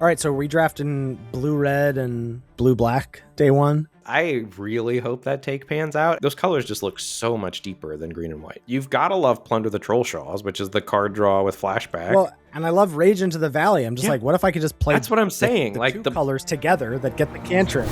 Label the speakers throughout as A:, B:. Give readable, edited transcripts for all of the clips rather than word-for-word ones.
A: All right, so are we drafting blue-red and blue-black day one?
B: I really hope that take pans out. Those colors just look so much deeper than green and white. You've got to love Plunder the Trollshaws, which is the card draw with flashback.
A: Well, and I love Rage into the Valley. I'm just like, what if I could just play
B: That's what I'm saying.
A: the
B: like
A: two
B: the
A: colors together that get the cantrip?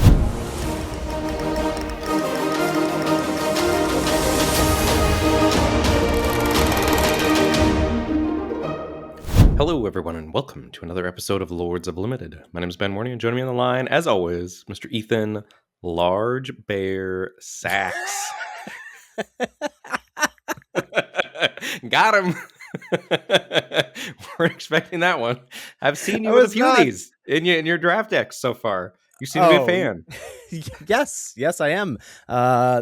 B: Hello, everyone, and welcome to another episode of Lords of Limited. My name is Ben Morney, and joining me on the line, as always, Mr. Ethan Large Bear Sachs. Got him. We're expecting that one. I've seen you with a few of these in your draft decks so far. You seem to be a fan.
A: Yes, I am.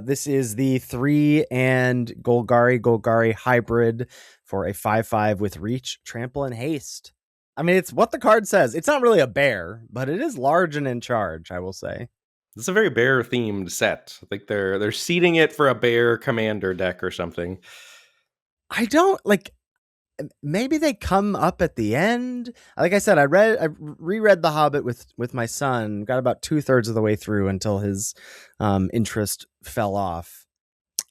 A: This is the 3 and Golgari hybrid for a 5/5 with reach, trample, and haste. I mean, it's what the card says. It's not really a bear, but it is large and in charge, I will say.
B: It's a very bear themed set. I think they're seeding it for a bear commander deck or something.
A: I don't like. Maybe they come up at the end. Like I said, I reread The Hobbit with my son. Got about 2/3 of the way through until his interest fell off.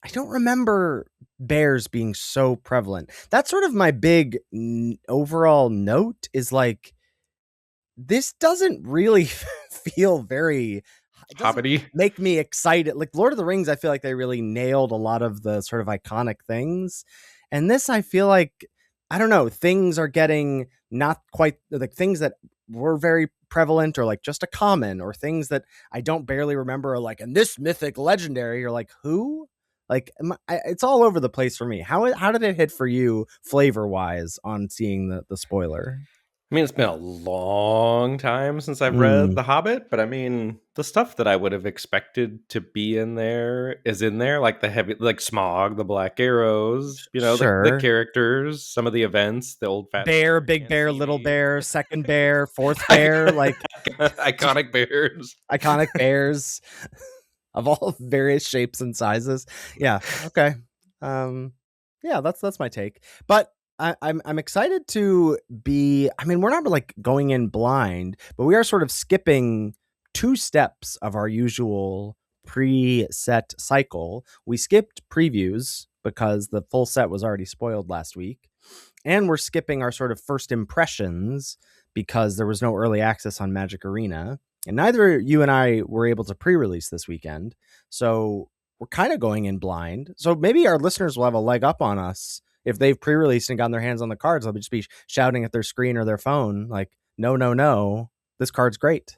A: I don't remember bears being so prevalent. That's sort of my big overall note. Is like this doesn't really feel very.
B: Hobbity.
A: Make me excited. Like Lord of the Rings, I feel like they really nailed a lot of the sort of iconic things, and this I feel like. I don't know, things are getting not quite like things that were very prevalent or like just a common or things that I don't barely remember are like, and this mythic legendary, you're like, who? Like, it's all over the place for me. How did it hit for you flavor wise on seeing the spoiler?
B: I mean, it's been a long time since I've read The Hobbit, but I mean, the stuff that I would have expected to be in there is in there, like the heavy, like Smaug, the Black Arrows, you know, the characters, some of the events, the old fat
A: bear, big bear, little bear, second bear, fourth bear, like
B: iconic
A: bears of all various shapes and sizes. Yeah. Okay. Yeah, that's my take. But I'm excited to be. I mean, we're not like going in blind, but we are sort of skipping 2 steps of our usual preset cycle. We skipped previews because the full set was already spoiled last week, and we're skipping our sort of first impressions because there was no early access on Magic Arena, and neither you and I were able to pre-release this weekend. So we're kind of going in blind. So maybe our listeners will have a leg up on us. If they've pre-released and gotten their hands on the cards, they'll just be shouting at their screen or their phone like, no, this card's great.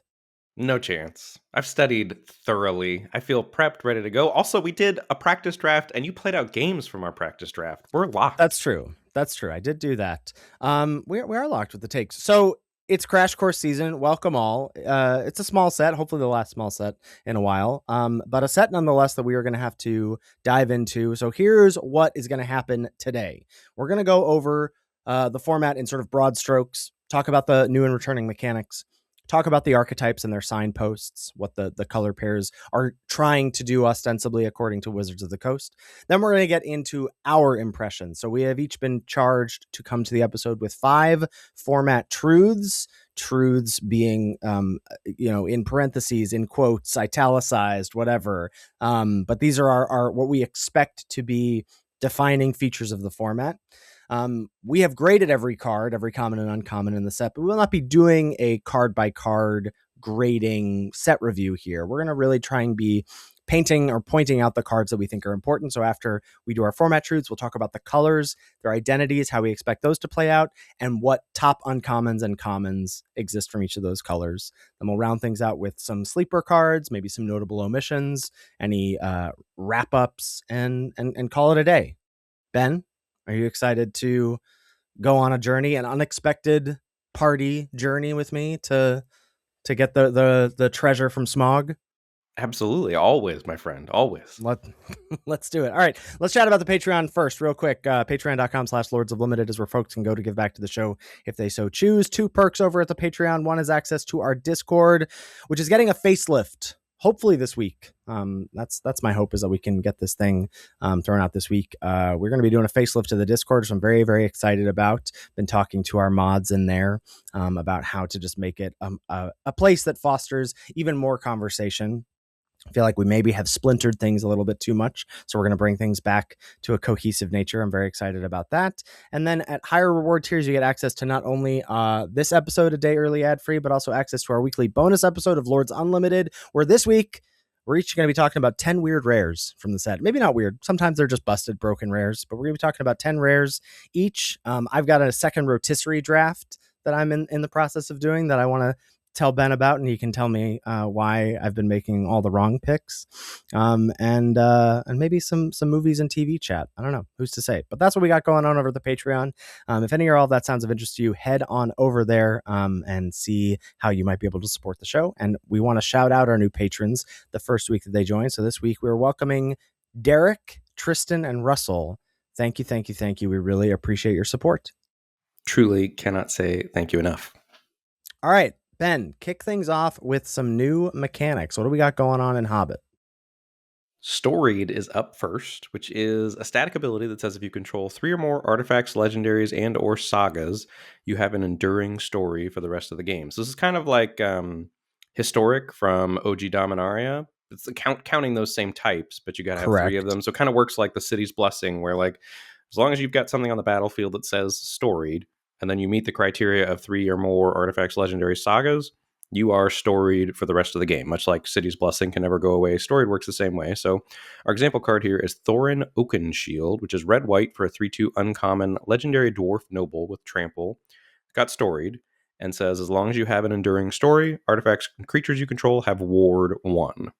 B: No chance. I've studied thoroughly. I feel prepped, ready to go. Also, we did a practice draft and you played out games from our practice draft. We're locked.
A: That's true. I did do that. We are locked with the takes. So it's Crash Course season. Welcome all. It's a small set, hopefully the last small set in a while, but a set nonetheless that we are going to have to dive into. So here's what is going to happen today. We're going to go over the format in sort of broad strokes, talk about the new and returning mechanics, talk about the archetypes and their signposts, what the color pairs are trying to do ostensibly according to Wizards of the Coast. Then we're going to get into our impressions. So we have each been charged to come to the episode with 5 format truths being, in parentheses, in quotes, italicized, whatever. But these are our what we expect to be defining features of the format. We have graded every card, every common and uncommon in the set, but we will not be doing a card by card grading set review here. We're going to really try and be painting or pointing out the cards that we think are important. So after we do our format truths, we'll talk about the colors, their identities, how we expect those to play out, and what top uncommons and commons exist from each of those colors. Then we'll round things out with some sleeper cards, maybe some notable omissions, any wrap ups, and call it a day. Ben, are you excited to go on a journey, an unexpected party journey with me to get the treasure from Smaug?
B: Absolutely. Always, my friend. Always.
A: Let's do it. All right. Let's chat about the Patreon first real quick. Patreon.com/Lords of Limited is where folks can go to give back to the show if they so choose. 2 perks over at the Patreon. One is access to our Discord, which is getting a facelift. hopefully this week. That's my hope, is that we can get this thing thrown out this week. We're going to be doing a facelift to the Discord, which I'm very, very excited about. Been talking to our mods in there about how to just make it a place that fosters even more conversation. I feel like we maybe have splintered things a little bit too much. So we're going to bring things back to a cohesive nature. I'm very excited about that. And then at higher reward tiers, you get access to not only this episode a day early ad free, but also access to our weekly bonus episode of Lords Unlimited, where this week we're each going to be talking about 10 weird rares from the set. Maybe not weird. Sometimes they're just busted, broken rares, but we're going to be talking about 10 rares each. I've got a second rotisserie draft that I'm in the process of doing that I want to tell Ben about, and he can tell me why I've been making all the wrong picks, and maybe some movies and TV chat. I don't know, who's to say, but that's what we got going on over the Patreon. If any or all of that sounds of interest to you, head on over there and see how you might be able to support the show. And we want to shout out our new patrons the first week that they join. So this week we're welcoming Derek, Tristan, and Russell. Thank you, thank you, thank you. We really appreciate your support.
B: Truly cannot say thank you enough.
A: All right, Ben, kick things off with some new mechanics. What do we got going on in Hobbit?
B: Storied is up first, which is a static ability that says if you control 3 or more artifacts, legendaries, and or sagas, you have an enduring story for the rest of the game. So this is kind of like Historic from OG Dominaria. It's counting those same types, but you got to have 3 of them. So it kind of works like the City's Blessing, where like as long as you've got something on the battlefield that says Storied, and then you meet the criteria of 3 or more artifacts, legendary sagas, you are storied for the rest of the game. Much like City's Blessing can never go away, storied works the same way. So our example card here is Thorin Oakenshield, which is red-white for a 3/2 uncommon legendary dwarf noble with trample. Got storied, and says as long as you have an enduring story, artifacts and creatures you control have ward 1.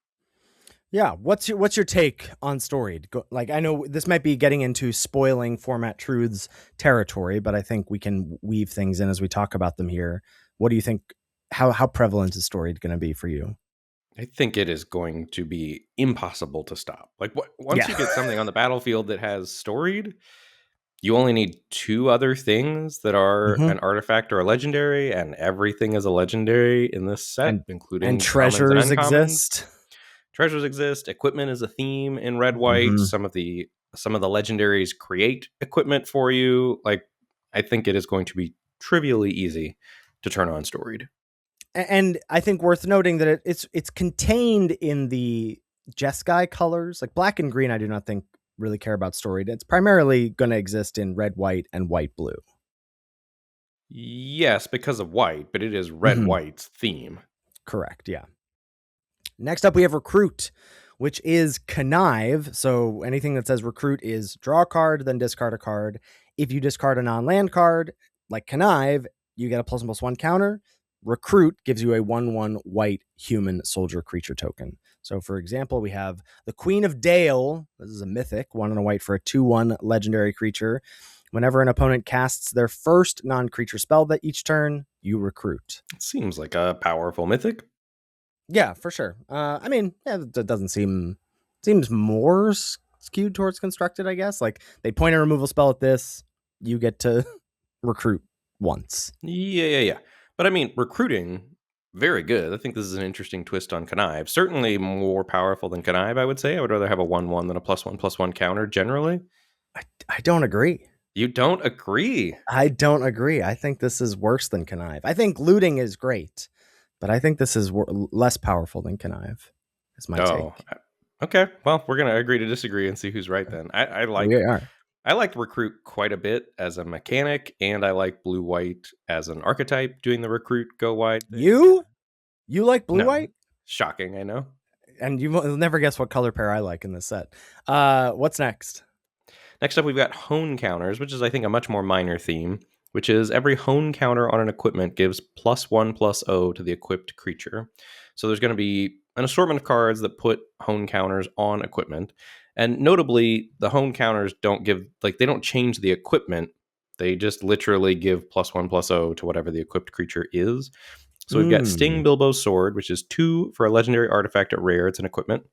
A: Yeah, what's your take on Storied? Like, I know this might be getting into spoiling format truths territory, but I think we can weave things in as we talk about them here. What do you think? How prevalent is Storied going to be for you?
B: I think it is going to be impossible to stop. Like once you get something on the battlefield that has storied, you only need 2 other things that are an artifact or a legendary, and everything is a legendary in this set, including
A: and treasures
B: and
A: exist.
B: Treasures exist. Equipment is a theme in red white. Some of the legendaries create equipment for you. Like, I think it is going to be trivially easy to turn on storied.
A: And I think worth noting that it's contained in the Jeskai colors, like black and green. I do not think really care about storied. It's primarily going to exist in red, white, and white blue.
B: Yes, because of white, but it is red white's theme.
A: Correct. Yeah. Next up, we have Recruit, which is Connive. So anything that says Recruit is draw a card, then discard a card. If you discard a non-land card, like Connive, you get a +1/+1 counter. Recruit gives you a 1/1 white human soldier creature token. So, for example, we have the Queen of Dale. This is a mythic, 1 and a white for a 2/1 legendary creature. Whenever an opponent casts their first non-creature spell that each turn, you recruit.
B: It seems like a powerful mythic.
A: Yeah, for sure. I mean, it doesn't seems more skewed towards constructed, I guess. Like, they point a removal spell at this, you get to recruit once.
B: Yeah. But I mean, recruiting, very good. I think this is an interesting twist on Connive. Certainly more powerful than Connive, I would say. I would rather have a 1/1 than a +1/+1 counter generally.
A: I don't agree.
B: You don't agree?
A: I don't agree. I think this is worse than Connive. I think looting is great, but I think this is less powerful than Connive. Is my take.
B: Okay. Well, we're gonna agree to disagree and see who's right then. I like recruit quite a bit as a mechanic, and I like blue white as an archetype. Doing the recruit go wide thing.
A: You like blue white?
B: Shocking, I know.
A: And you'll never guess what color pair I like in this set. What's next?
B: Next up, we've got hone counters, which is, I think, a much more minor theme, which is every hone counter on an equipment gives +1/+0 to the equipped creature. So there's going to be an assortment of cards that put hone counters on equipment. And notably, the hone counters don't change the equipment. They just literally give +1/+0 to whatever the equipped creature is. So we've got Sting Bilbo's Sword, which is 2 for a legendary artifact at rare. It's an equipment.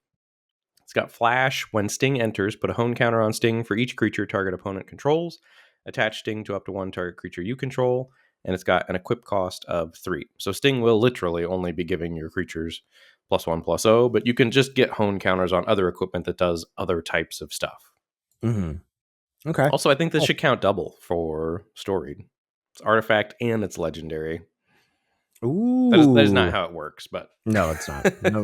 B: It's got Flash. When Sting enters, put a hone counter on Sting for each creature target opponent controls. Attach Sting to up to 1 target creature you control. and it's got an equip cost of 3. So Sting will literally only be giving your creatures +1/+0, but you can just get hone counters on other equipment that does other types of stuff.
A: Okay.
B: Also, I think this should count double for Storied. It's artifact and it's legendary.
A: Ooh.
B: That is not how it works, but
A: no, it's not. No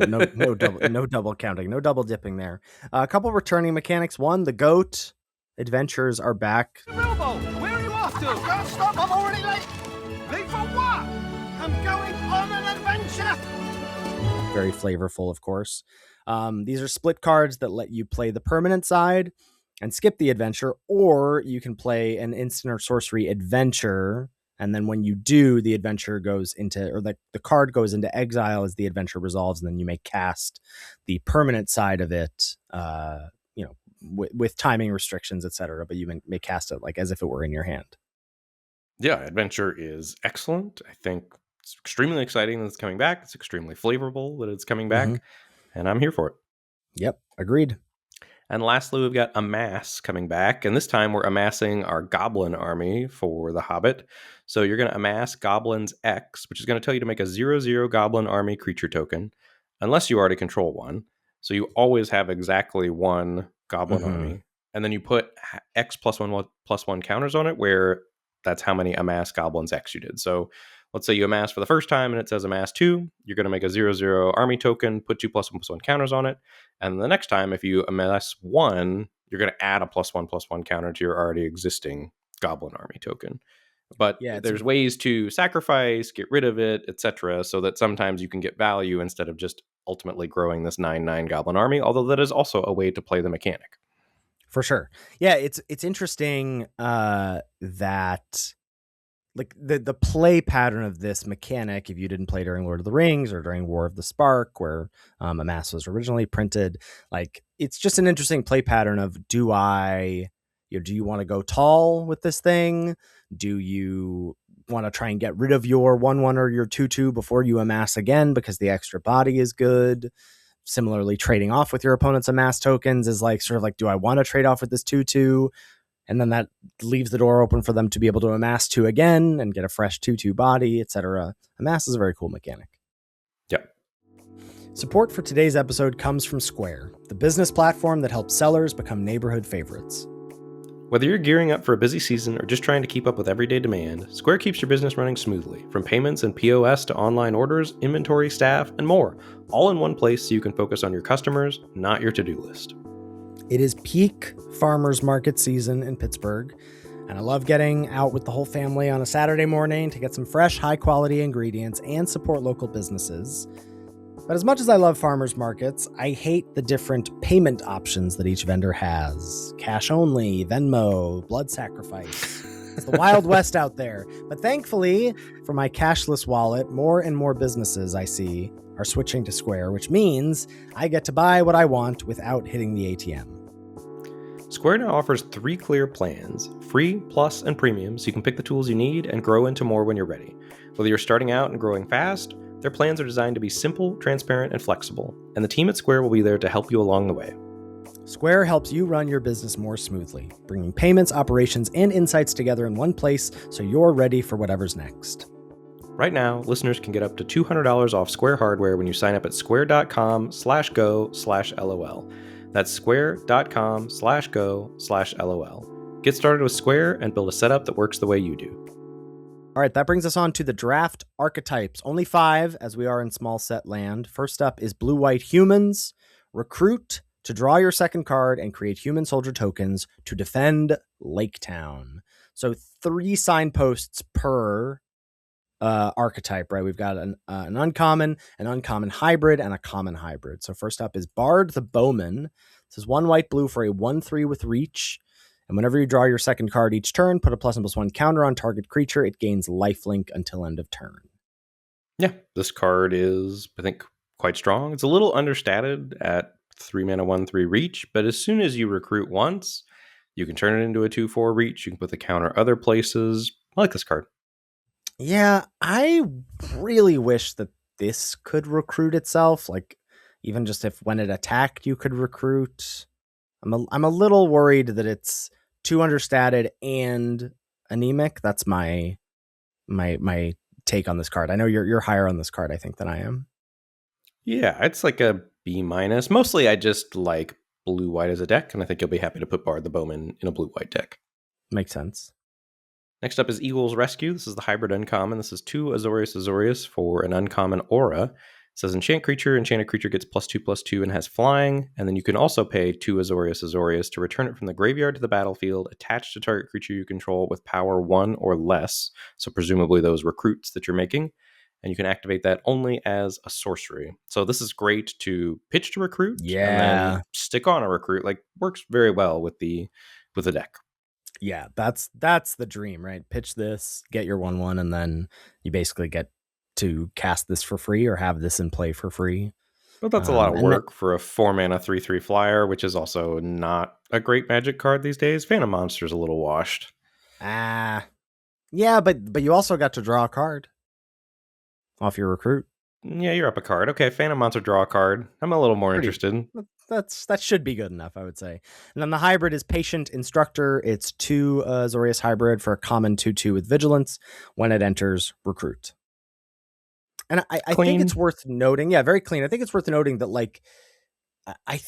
A: double counting, no double dipping there. A couple returning mechanics. One, the goat adventures are back.
C: Bilbo, where are you off to? I can't stop, I'm already late. Late for what? I'm going on an adventure.
A: Very flavorful, of course. These are split cards that let you play the permanent side and skip the adventure, or you can play an instant or sorcery adventure, and then when you do, the adventure goes into, or the card goes into exile as the adventure resolves, and then you may cast the permanent side of it, with timing restrictions, etc. But you may cast it like as if it were in your hand.
B: Yeah, adventure is excellent. I think it's extremely exciting that it's coming back. It's extremely flavorful that it's coming back, and I'm here for it.
A: Yep, agreed.
B: And lastly, we've got Amass coming back, and this time we're amassing our Goblin army for the Hobbit. So you're going to amass Goblins X, which is going to tell you to make a 0/0 Goblin army creature token, unless you already control one. So you always have exactly one Goblin army, and then you put X +1/+1 counters on it, where that's how many amass Goblins X you did. So let's say you amass for the first time and it says amass 2, you're going to make a 0/0 army token, put 2 +1/+1 counters on it. And the next time, if you amass 1, you're going to add a +1/+1 counter to your already existing Goblin army token. But there's ways to sacrifice, get rid of it, etc., so that sometimes you can get value instead of just ultimately growing this 9/9 Goblin army, although that is also a way to play the mechanic.
A: For sure. Yeah, it's interesting that like the play pattern of this mechanic, if you didn't play during Lord of the Rings or during War of the Spark, where Amass was originally printed, like it's just an interesting play pattern of do you want to go tall with this thing? Do you want to try and get rid of your 1/1 or your 2/2 before you amass again because the extra body is good? Similarly, trading off with your opponent's amass tokens is like sort of like, do I want to trade off with this 2/2? And then that leaves the door open for them to be able to amass 2 again and get a fresh 2/2 body, etc. Amass is a very cool mechanic.
B: Yep.
A: Support for today's episode comes from Square, the business platform that helps sellers become neighborhood favorites.
B: Whether you're gearing up for a busy season or just trying to keep up with everyday demand, Square keeps your business running smoothly, from payments and POS to online orders, inventory, staff, and more, all in one place so you can focus on your customers, not your to-do list.
A: It is peak farmers market season in Pittsburgh, and I love getting out with the whole family on a Saturday morning to get some fresh, high-quality ingredients and support local businesses. But as much as I love farmers markets, I hate the different payment options that each vendor has. Cash only, Venmo, blood sacrifice. It's the Wild West out there. But thankfully, for my cashless wallet, more and more businesses I see are switching to Square, which means I get to buy what I want without hitting the ATM.
B: Square now offers 3 clear plans, free, plus, and premium, so you can pick the tools you need and grow into more when you're ready. Whether you're starting out and growing fast, their plans are designed to be simple, transparent, and flexible, and the team at Square will be there to help you along the way.
A: Square helps you run your business more smoothly, bringing payments, operations, and insights together in one place so you're ready for whatever's next.
B: Right now, listeners can get up to $200 off Square hardware when you sign up at square.com/go/LOL. That's square.com/go/LOL. Get started with Square and build a setup that works the way you do.
A: All right, that brings us on to the draft archetypes. Only 5, as we are in small set land. First up is blue-white humans. Recruit to draw your second card and create human soldier tokens to defend Lake Town. So 3 signposts per archetype, right? We've got an uncommon hybrid, and a common hybrid. So first up is Bard the Bowman. This is 1 white blue for a 1/3 with reach. And whenever you draw your second card each turn, put a +1/+1 counter on target creature. It gains lifelink until end of turn.
B: Yeah, this card is, I think, quite strong. It's a little understated at 3 mana 1/3 reach, but as soon as you recruit once, you can turn it into a 2/4 reach. You can put the counter other places. I like this card.
A: Yeah, I really wish that this could recruit itself. Like, even just if when it attacked, you could recruit. I'm a little worried that it's too understated and anemic. That's my my take on this card. I know you're higher on this card, I think, than I am.
B: Yeah, it's like a B-. Mostly I just like blue-white as a deck, and I think you'll be happy to put Bard the Bowman in a blue-white deck.
A: Makes sense.
B: Next up is Eagle's Rescue. This is the hybrid uncommon. This is 2 Azorius for an uncommon aura. It says enchanted creature gets +2/+2 and has flying. And then you can also pay 2 Azorius to return it from the graveyard to the battlefield, attached to target creature you control with power 1 or less. So presumably those recruits that you're making. And you can activate that only as a sorcery. So this is great to pitch to recruit and then stick on a recruit. Like, works very well with the deck.
A: Yeah, that's the dream, right? Pitch this, get your 1/1, and then you basically get to cast this for free or have this in play for free.
B: But that's a lot of work for a 4-mana 3/3 flyer, which is also not a great Magic card these days. Phantom Monster's a little washed.
A: Yeah, but you also got to draw a card off your recruit.
B: Yeah, you're up a card. Okay, Phantom Monster, draw a card. I'm a little more interested.
A: That should be good enough, I would say. And then the hybrid is Patient Instructor. It's 2 Azorius hybrid for a common 2/2 with Vigilance. When it enters, recruit. And I think it's worth noting. Yeah, very clean. I think it's worth noting that, like, I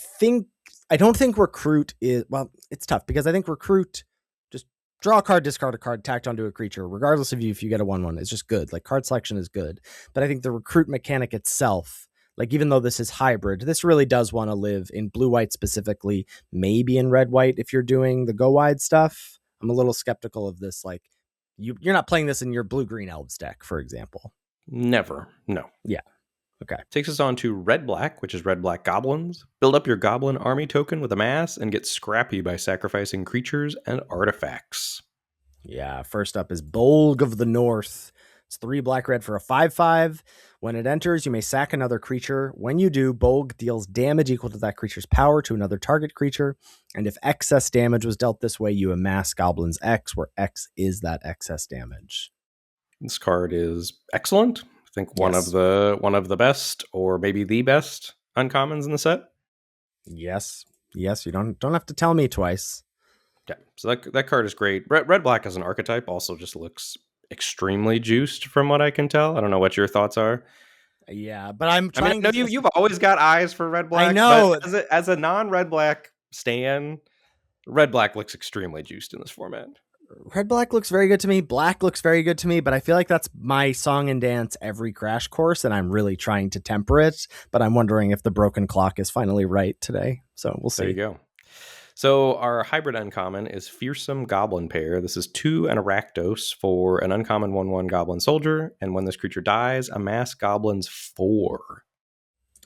A: don't think recruit is, well, it's tough because I think recruit, just draw a card, discard a card, tacked onto a creature, regardless of if you get a 1/1, it's just good. Like, card selection is good. But I think the recruit mechanic itself, like, even though this is hybrid, this really does want to live in blue-white specifically, maybe in red-white if you're doing the go-wide stuff. I'm a little skeptical of this. Like, you're not playing this in your blue-green elves deck, for example.
B: Never. No.
A: Yeah. Okay.
B: Takes us on to red-black, which is red-black goblins. Build up your goblin army token with a mass and get scrappy by sacrificing creatures and artifacts.
A: Yeah. First up is Bolg of the North. It's 3 black-red for a 5/5. When it enters, you may sack another creature. When you do, Bolg deals damage equal to that creature's power to another target creature. And if excess damage was dealt this way, you amass Goblin's X, where X is that excess damage.
B: This card is excellent. I think one of the best, or maybe the best uncommons in the set.
A: Yes. You don't have to tell me twice.
B: Yeah. So that card is great. Red black as an archetype also just looks extremely juiced from what I can tell. I don't know what your thoughts are.
A: Yeah, but I'm trying
B: to. You've always got eyes for red black.
A: I know.
B: But as a non-red black stan, red black looks extremely juiced in this format.
A: Red black looks very good to me. Black looks very good to me, but I feel like that's my song and dance every Crash Course, and I'm really trying to temper it. But I'm wondering if the broken clock is finally right today. So we'll see.
B: There you go. So our hybrid uncommon is Fearsome Goblin Pair. This is 2 and a Rakdos for an uncommon 1/1 Goblin Soldier, and when this creature dies, amass Goblins 4.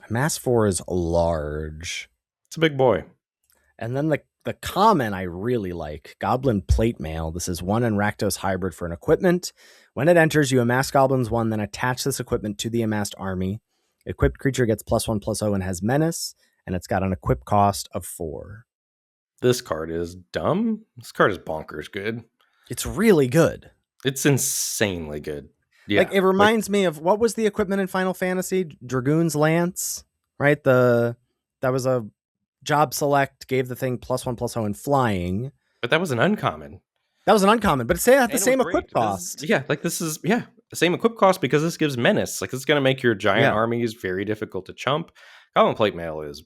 A: Amass 4 is large.
B: It's a big boy.
A: And then the common I really like, Goblin Plate Mail. This is 1 and Rakdos hybrid for an equipment. When it enters, you amass Goblins 1, then attach this equipment to the amassed army. Equipped creature gets +1/+0 and has menace, and it's got an equip cost of 4.
B: This card is dumb. This card is bonkers good.
A: It's really good.
B: It's insanely good. Yeah.
A: Like, it reminds me of, what was the equipment in Final Fantasy? Dragoon's Lance, right? That was a job select, gave the thing +1/+0 and flying.
B: But that was an uncommon.
A: But it had the same equip cost.
B: The same equip cost because this gives menace. Like, this is going to make your giant armies very difficult to chump. Goblin Plate Mail is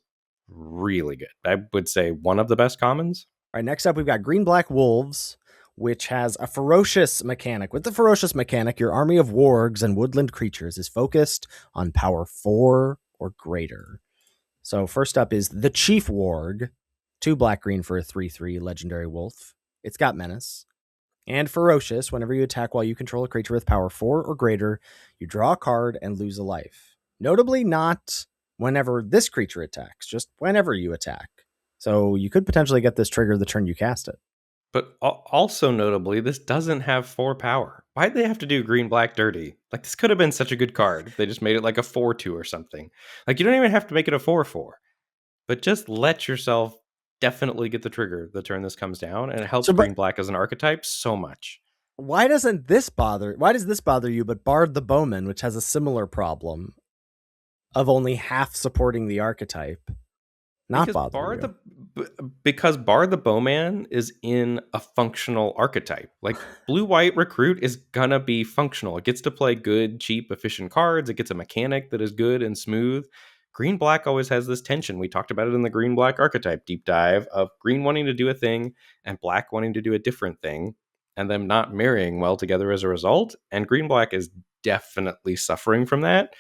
B: really good. I would say one of the best commons.
A: All right, next up, we've got Green-Black Wolves, which has a ferocious mechanic. With the ferocious mechanic, your army of wargs and woodland creatures is focused on power 4 or greater. So first up is the Chief Warg, 2 black-green for a 3/3 legendary wolf. It's got menace. And ferocious, whenever you attack while you control a creature with power 4 or greater, you draw a card and lose a life. Notably not whenever this creature attacks, just whenever you attack. So you could potentially get this trigger the turn you cast it.
B: But also notably, this doesn't have 4 power. Why'd they have to do green-black dirty? Like, this could have been such a good card if they just made it like a 4/2 or something. Like, you don't even have to make it a 4/4. But just let yourself definitely get the trigger the turn this comes down, and it helps green-black as an archetype so much.
A: Why does this bother you, but Bard the Bowman, which has a similar problem of only half supporting the archetype, not bothering you?
B: because Bard the Bowman is in a functional archetype. Like blue-white recruit is gonna be functional. It gets to play good, cheap, efficient cards. It gets a mechanic that is good and smooth. Green-black always has this tension. We talked about it in the green-black archetype deep dive of green wanting to do a thing and black wanting to do a different thing, and them not marrying well together as a result. And green-black is definitely suffering from that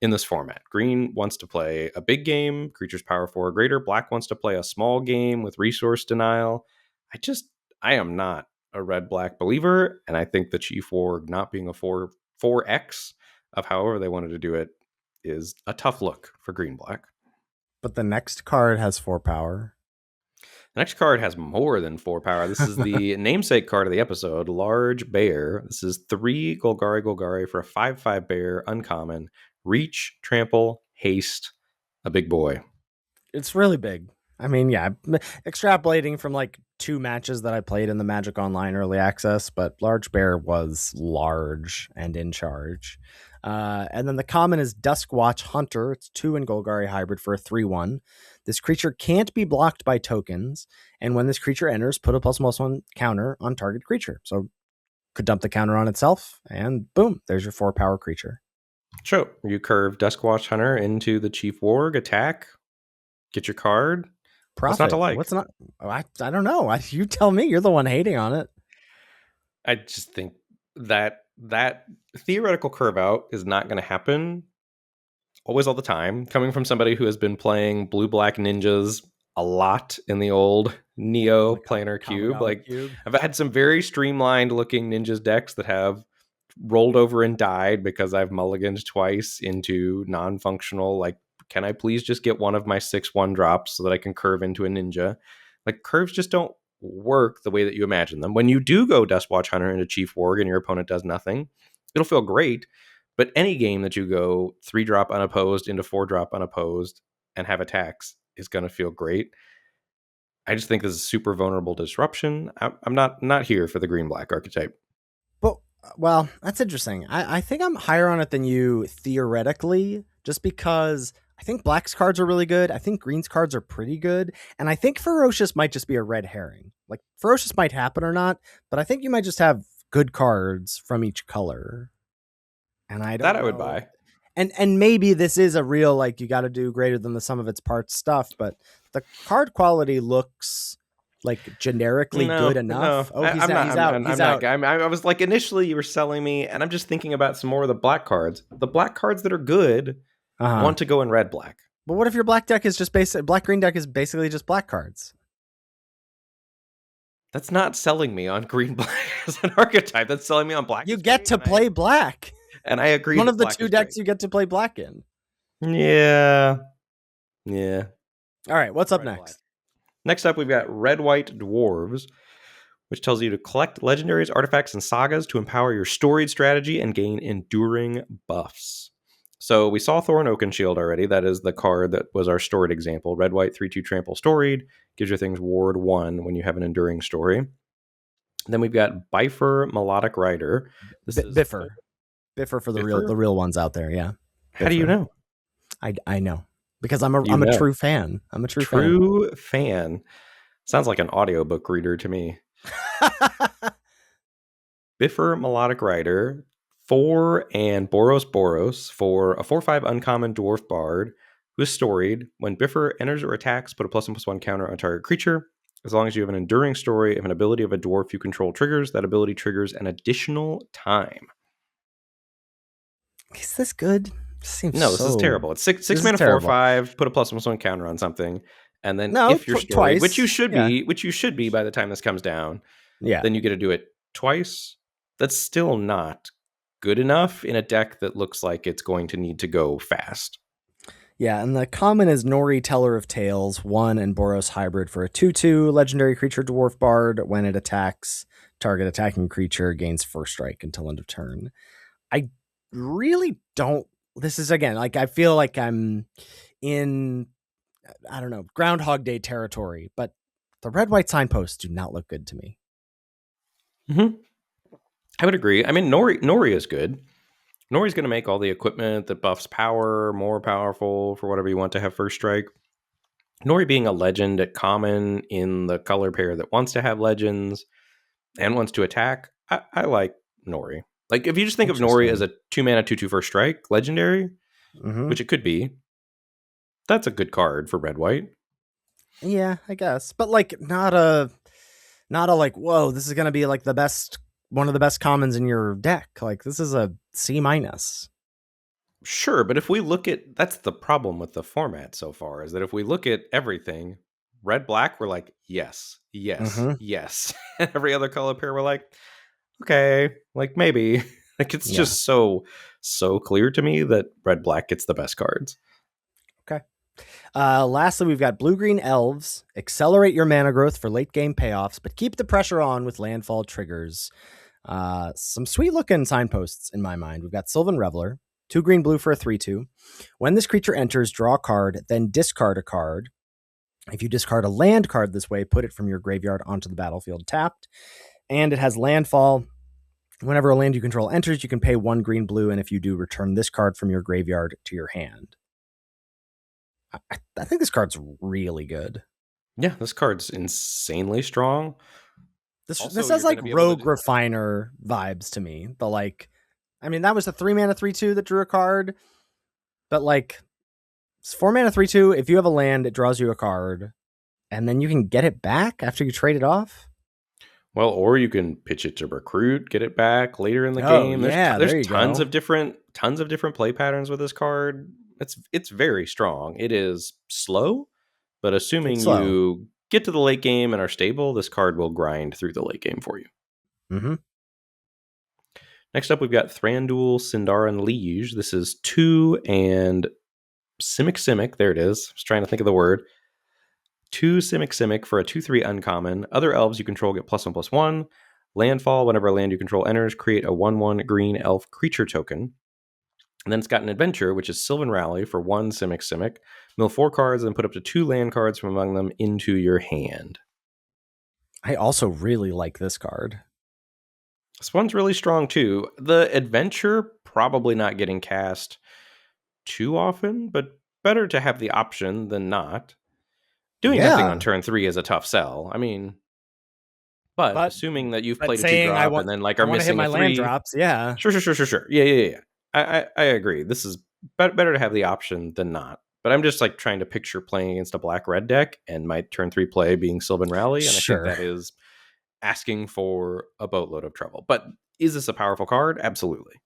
B: in this format. Green wants to play a big game, creatures power 4 or greater. Black wants to play a small game with resource denial. I am not a red-black believer, and I think the Chief Warg not being a 4x of however they wanted to do it is a tough look for green-black.
A: But the next card has 4 power.
B: The next card has more than 4 power. This is the namesake card of the episode, Large Bear. This is 3 Golgari for a 5/5 bear, uncommon. Reach, trample, haste, a big boy.
A: It's really big. I mean, yeah, extrapolating from like 2 matches that I played in the Magic Online early access, but Large Bear was large and in charge. And then the common is Duskwatch Hunter. It's 2 in Golgari hybrid for a 3/1. This creature can't be blocked by tokens, and when this creature enters, put a +1/+1 counter on target creature. So could dump the counter on itself, and boom, there's your 4 power creature.
B: So you curve Duskwatch Hunter into the Chief Warg, attack, get your card.
A: Profit.
B: What's not to like?
A: What's not? I don't know. You tell me. You're the one hating on it.
B: I just think that theoretical curve out is not going to happen always all the time. Coming from somebody who has been playing blue-black ninjas a lot in the old Neo planar cube. Like cube. I've had some very streamlined looking ninjas decks that have rolled over and died because I've mulliganed twice into non-functional, like, can I please just get one of my 6/1 drops so that I can curve into a ninja? Like, curves just don't work the way that you imagine them. When you do go Duskwatch Hunter into Chief Warg and your opponent does nothing, it'll feel great. But any game that you go 3-drop unopposed into 4-drop unopposed and have attacks is going to feel great. I just think this is super vulnerable disruption. I'm not here for the green-black archetype.
A: Well, that's interesting. I think I'm higher on it than you theoretically, just because I think black's cards are really good. I think green's cards are pretty good. And I think Ferocious might just be a red herring. Like, Ferocious might happen or not, but I think you might just have good cards from each color. And I don't know.
B: I would buy.
A: And maybe this is a real, like, you got to do greater than the sum of its parts stuff, but the card quality looks like generically good enough.
B: No. He's out. I was like, initially you were selling me, and I'm just thinking about some more of the black cards. The black cards that are good want to go in red-black.
A: But what if your black deck is just black-green deck is basically just black cards?
B: That's not selling me on green-black as an archetype. That's selling me on black.
A: You get to play black.
B: And I agree.
A: One of the 2 decks you get to play black in.
B: Yeah. All
A: right, what's up next?
B: Next up, we've got Red-White Dwarves, which tells you to collect legendaries, artifacts, and sagas to empower your storied strategy and gain enduring buffs. So we saw Thorin Oakenshield already. That is the card that was our storied example. Red-White 3/2 trample storied. Gives your things Ward 1 when you have an enduring story. Then we've got Bifur Melodic Rider.
A: This is Bifur. Bifur for the real ones out there, yeah.
B: How do you know?
A: I know. Because I'm a true fan. I'm a
B: true fan. Sounds like an audiobook reader to me. Bifur Melodic Rider, 4 and Boros for a 4/5 uncommon dwarf bard who is storied. When Bifur enters or attacks, put a +1/+1 counter on target creature. As long as you have an enduring story, if an ability of a dwarf you control triggers, that ability triggers an additional time.
A: Is this good?
B: This is terrible. It's 6 mana 4/5. Put a +1/+1 counter on something, and then if you're storied,
A: twice,
B: which you should be by the time this comes down, then you get to do it twice. That's still not good enough in a deck that looks like it's going to need to go fast.
A: Yeah, and the common is Nori, Teller of Tales, 1 and Boros hybrid for a 2/2 legendary creature dwarf bard. When it attacks, target attacking creature gains first strike until end of turn. I really don't. This is, again, like, I feel like I'm in, I don't know, Groundhog Day territory, but the red-white signposts do not look good to me.
B: I would agree. I mean, Nori is good. Nori's going to make all the equipment that buffs power more powerful for whatever you want to have first strike. Nori being a legend at common in the color pair that wants to have legends and wants to attack, I like Nori. Like, if you just think of Nori as a 2-mana 2/2 first strike legendary, which it could be, that's a good card for red-white.
A: Yeah, I guess, but like not a like, whoa, this is gonna be like one of the best commons in your deck. Like, this is a C-.
B: Sure, but if we look at, that's the problem with the format so far, is that if we look at everything, red black, we're like, yes, yes, yes. And every other color pair, we're like, okay, like maybe. Like, it's just so clear to me that red black gets the best cards.
A: Okay. Lastly, we've got blue-green elves. Accelerate your mana growth for late game payoffs, but keep the pressure on with landfall triggers. Some sweet looking signposts in my mind. We've got Sylvan Reveler, 2 green blue for a 3/2. When this creature enters, draw a card, then discard a card. If you discard a land card this way, put it from your graveyard onto the battlefield tapped. And it has landfall. Whenever a land you control enters, you can pay 1 green blue, and if you do, return this card from your graveyard to your hand. I think this card's really good.
B: Yeah, this card's insanely strong.
A: This has like Rogue Refiner vibes to me. The like, I mean, that was a 3-mana 3/2 that drew a card, but like, it's 4-mana 3/2. If you have a land, it draws you a card, and then you can get it back after you trade it off.
B: Well, or you can pitch it to recruit, get it back later in the game. There's tons of different play patterns with this card. It's very strong. It is slow, but assuming you get to the late game and are stable, this card will grind through the late game for you. Next up, we've got Thranduil Sindarin Liege. This is 2 and Simic. There it is. I was trying to think of the word. 2 Simic for a 2/3 uncommon. Other elves you control get +1/+1. Landfall, whenever a land you control enters, create a 1/1 green elf creature token. And then it's got an adventure, which is Sylvan Rally for 1 Simic. Mill 4 cards and put up to 2 land cards from among them into your hand.
A: I also really like this card.
B: This one's really strong too. The adventure probably not getting cast too often, but better to have the option than not. Doing nothing on turn 3 is a tough sell. I mean, but assuming that you've played a 2-drop and then like are missing
A: my
B: 3
A: land drops, yeah.
B: Sure. Yeah. I agree. This is better to have the option than not. But I'm just like trying to picture playing against a black-red deck and my turn 3 play being Sylvan Rally, and I think that is asking for a boatload of trouble. But is this a powerful card? Absolutely.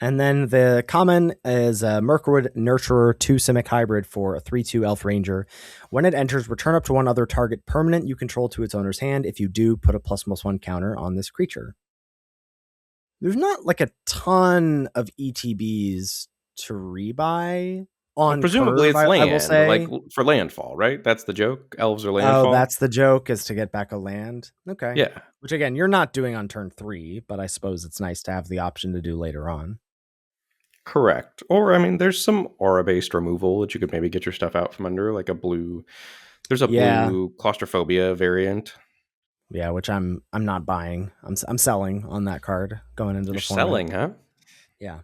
A: And then the common is Mirkwood Nurturer 2 Simic hybrid for a 3/2 Elf Ranger. When it enters, return up to one other target permanent you control to its owner's hand. If you do, put a +1/+1 counter on this creature. There's not like a ton of ETBs to rebuy on.
B: Presumably it's land, I will say. Like for landfall, right? That's the joke. Elves are landfall.
A: Oh, that's the joke, is to get back a land. Okay.
B: Yeah.
A: Which again, you're not doing on turn 3, but I suppose it's nice to have the option to do later on.
B: Correct. Or, I mean, there's some aura-based removal that you could maybe get your stuff out from under, like a blue. There's a blue claustrophobia variant.
A: Yeah, which I'm not buying. I'm selling on that card going into the format.
B: Selling, huh?
A: Yeah.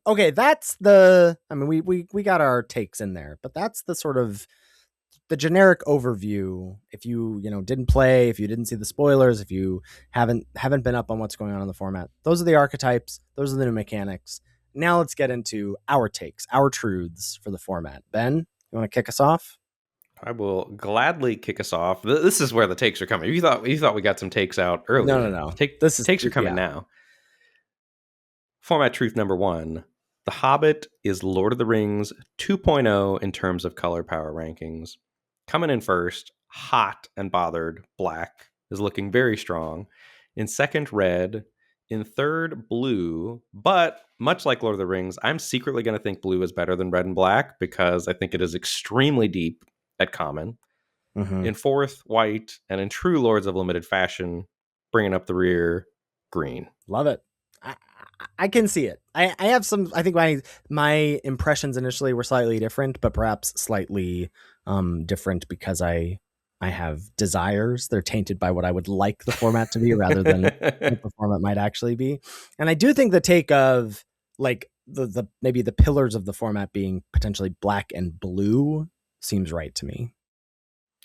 A: Okay, that's the. I mean, we got our takes in there, but that's the sort of the generic overview. If you didn't play, if you didn't see the spoilers, if you haven't been up on what's going on in the format, those are the archetypes. Those are the new mechanics. Now let's get into our takes, our truths for the format. Ben, you want to kick us off?
B: I will gladly kick us off. This is where the takes are coming. You thought we got some takes out earlier.
A: No.
B: Takes are coming now. Format truth number 1. The Hobbit is Lord of the Rings 2.0 in terms of color power rankings. Coming in first, hot and bothered, black is looking very strong. In second, red. In third, blue, but much like Lord of the Rings, I'm secretly going to think blue is better than red and black because I think it is extremely deep at common. In fourth, white, and in true Lords of Limited fashion, bringing up the rear, green.
A: Love it. I can see it. I have some. I think my impressions initially were slightly different, but perhaps slightly different because I have desires. They're tainted by what I would like the format to be rather than what the format might actually be. And I do think the take of like the maybe the pillars of the format being potentially black and blue seems right to me.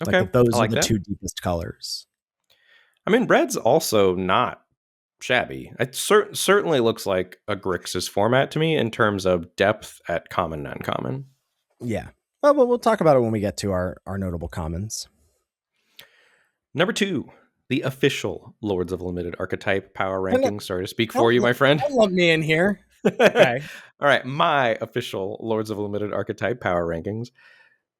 B: Okay,
A: Like those
B: I
A: are
B: like
A: the
B: that.
A: two deepest colors.
B: I mean, red's also not shabby. It certainly looks like a Grixis format to me in terms of depth at common, non-common.
A: Yeah. Well, we'll talk about it when we get to our notable commons.
B: Number 2, the official Lords of Limited Archetype power rankings. Sorry to speak for you, my friend.
A: Don't lump me in here. Okay.
B: All right, my official Lords of Limited Archetype power rankings.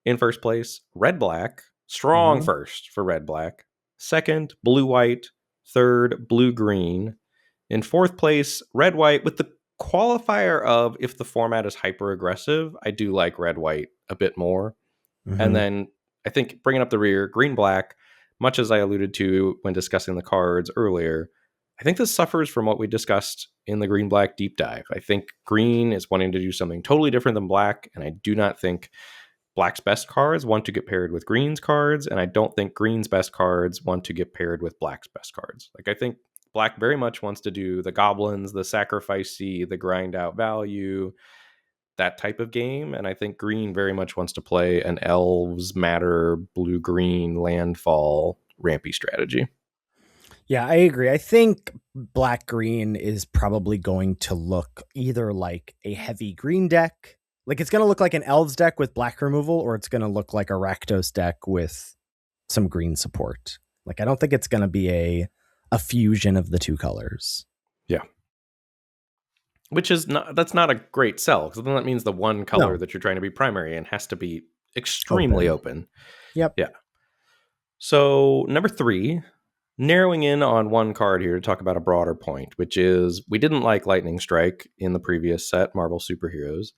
B: In first place, red black, strong first for red black. Second, blue white. Third, blue green. In fourth place, red white with the qualifier of if the format is hyper aggressive, I do like red white a bit more. And then I think bringing up the rear, green black, much as I alluded to when discussing the cards earlier, I think this suffers from what we discussed in the green black deep dive. I think green is wanting to do something totally different than black, and I do not think black's best cards want to get paired with green's cards, and I don't think green's best cards want to get paired with black's best cards. Like, I think black very much wants to do the goblins, the sacrificey, the grind out value, that type of game, and I think green very much wants to play an elves matter blue-green landfall rampy strategy.
A: Yeah, I agree. I think black green is probably going to look either like a heavy green deck, like it's going to look like an elves deck with black removal, or it's going to look like a Rakdos deck with some green support. Like I don't think it's going to be a fusion of the two colors.
B: Yeah. Which is that's not a great sell, because then that means the one color that you're trying to be primary in has to be extremely open.
A: Yep.
B: Yeah. So number 3, narrowing in on one card here to talk about a broader point, which is we didn't like Lightning Strike in the previous set, Marvel Superheroes.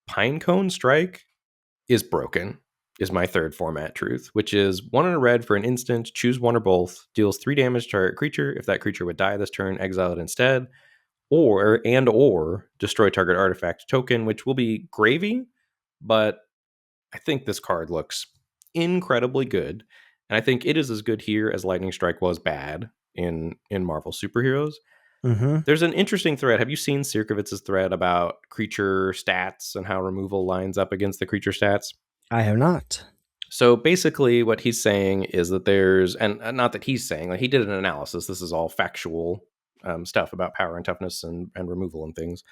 B: Pinecone Strike is broken, is my third format truth, which is 1 in a red for an instant, choose one or both, deals 3 damage to target creature. If that creature would die this turn, exile it instead. Or destroy target artifact token, which will be gravy, but I think this card looks incredibly good, and I think it is as good here as Lightning Strike was bad in Marvel Superheroes. There's an interesting thread. Have you seen Sierkowitz's thread about creature stats and how removal lines up against the creature stats?
A: I have not.
B: So basically what he's saying is that there's, and not that he's saying, like he did an analysis, this is all factual stuff about power and toughness and removal and things,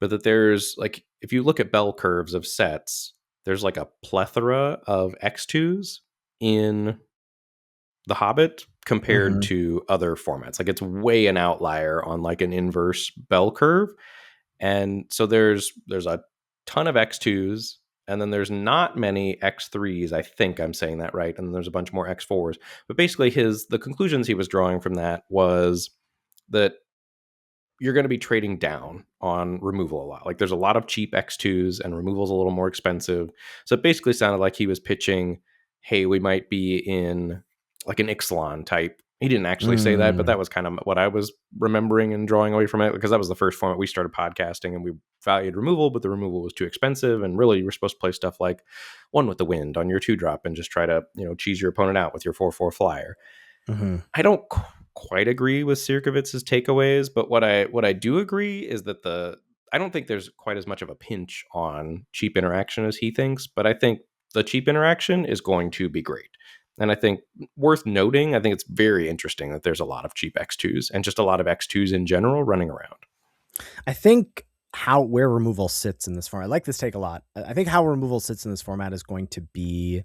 B: but that there's, like, if you look at bell curves of sets, there's like a plethora of X2s in the Hobbit compared to other formats. Like it's way an outlier on like an inverse bell curve. And so there's a ton of X2s, and then there's not many X3s. I think I'm saying that right. And then there's a bunch more X4s. But basically the conclusions he was drawing from that was that you're going to be trading down on removal a lot. Like there's a lot of cheap X2s and removal's a little more expensive. So it basically sounded like he was pitching, hey, we might be in like an Ixalan type. He didn't actually say that, but that was kind of what I was remembering and drawing away from it, because that was the first format we started podcasting, and we valued removal, but the removal was too expensive. And really, you were supposed to play stuff like One with the Wind on your 2-drop and just try to, cheese your opponent out with your 4/4 flyer. I don't quite agree with Sierkowitz's takeaways, but what I do agree is that I don't think there's quite as much of a pinch on cheap interaction as he thinks, but I think the cheap interaction is going to be great. And I think worth noting, I think it's very interesting that there's a lot of cheap X2s and just a lot of X2s in general running around.
A: I think where removal sits in this format, I like this take a lot. I think how removal sits in this format is going to be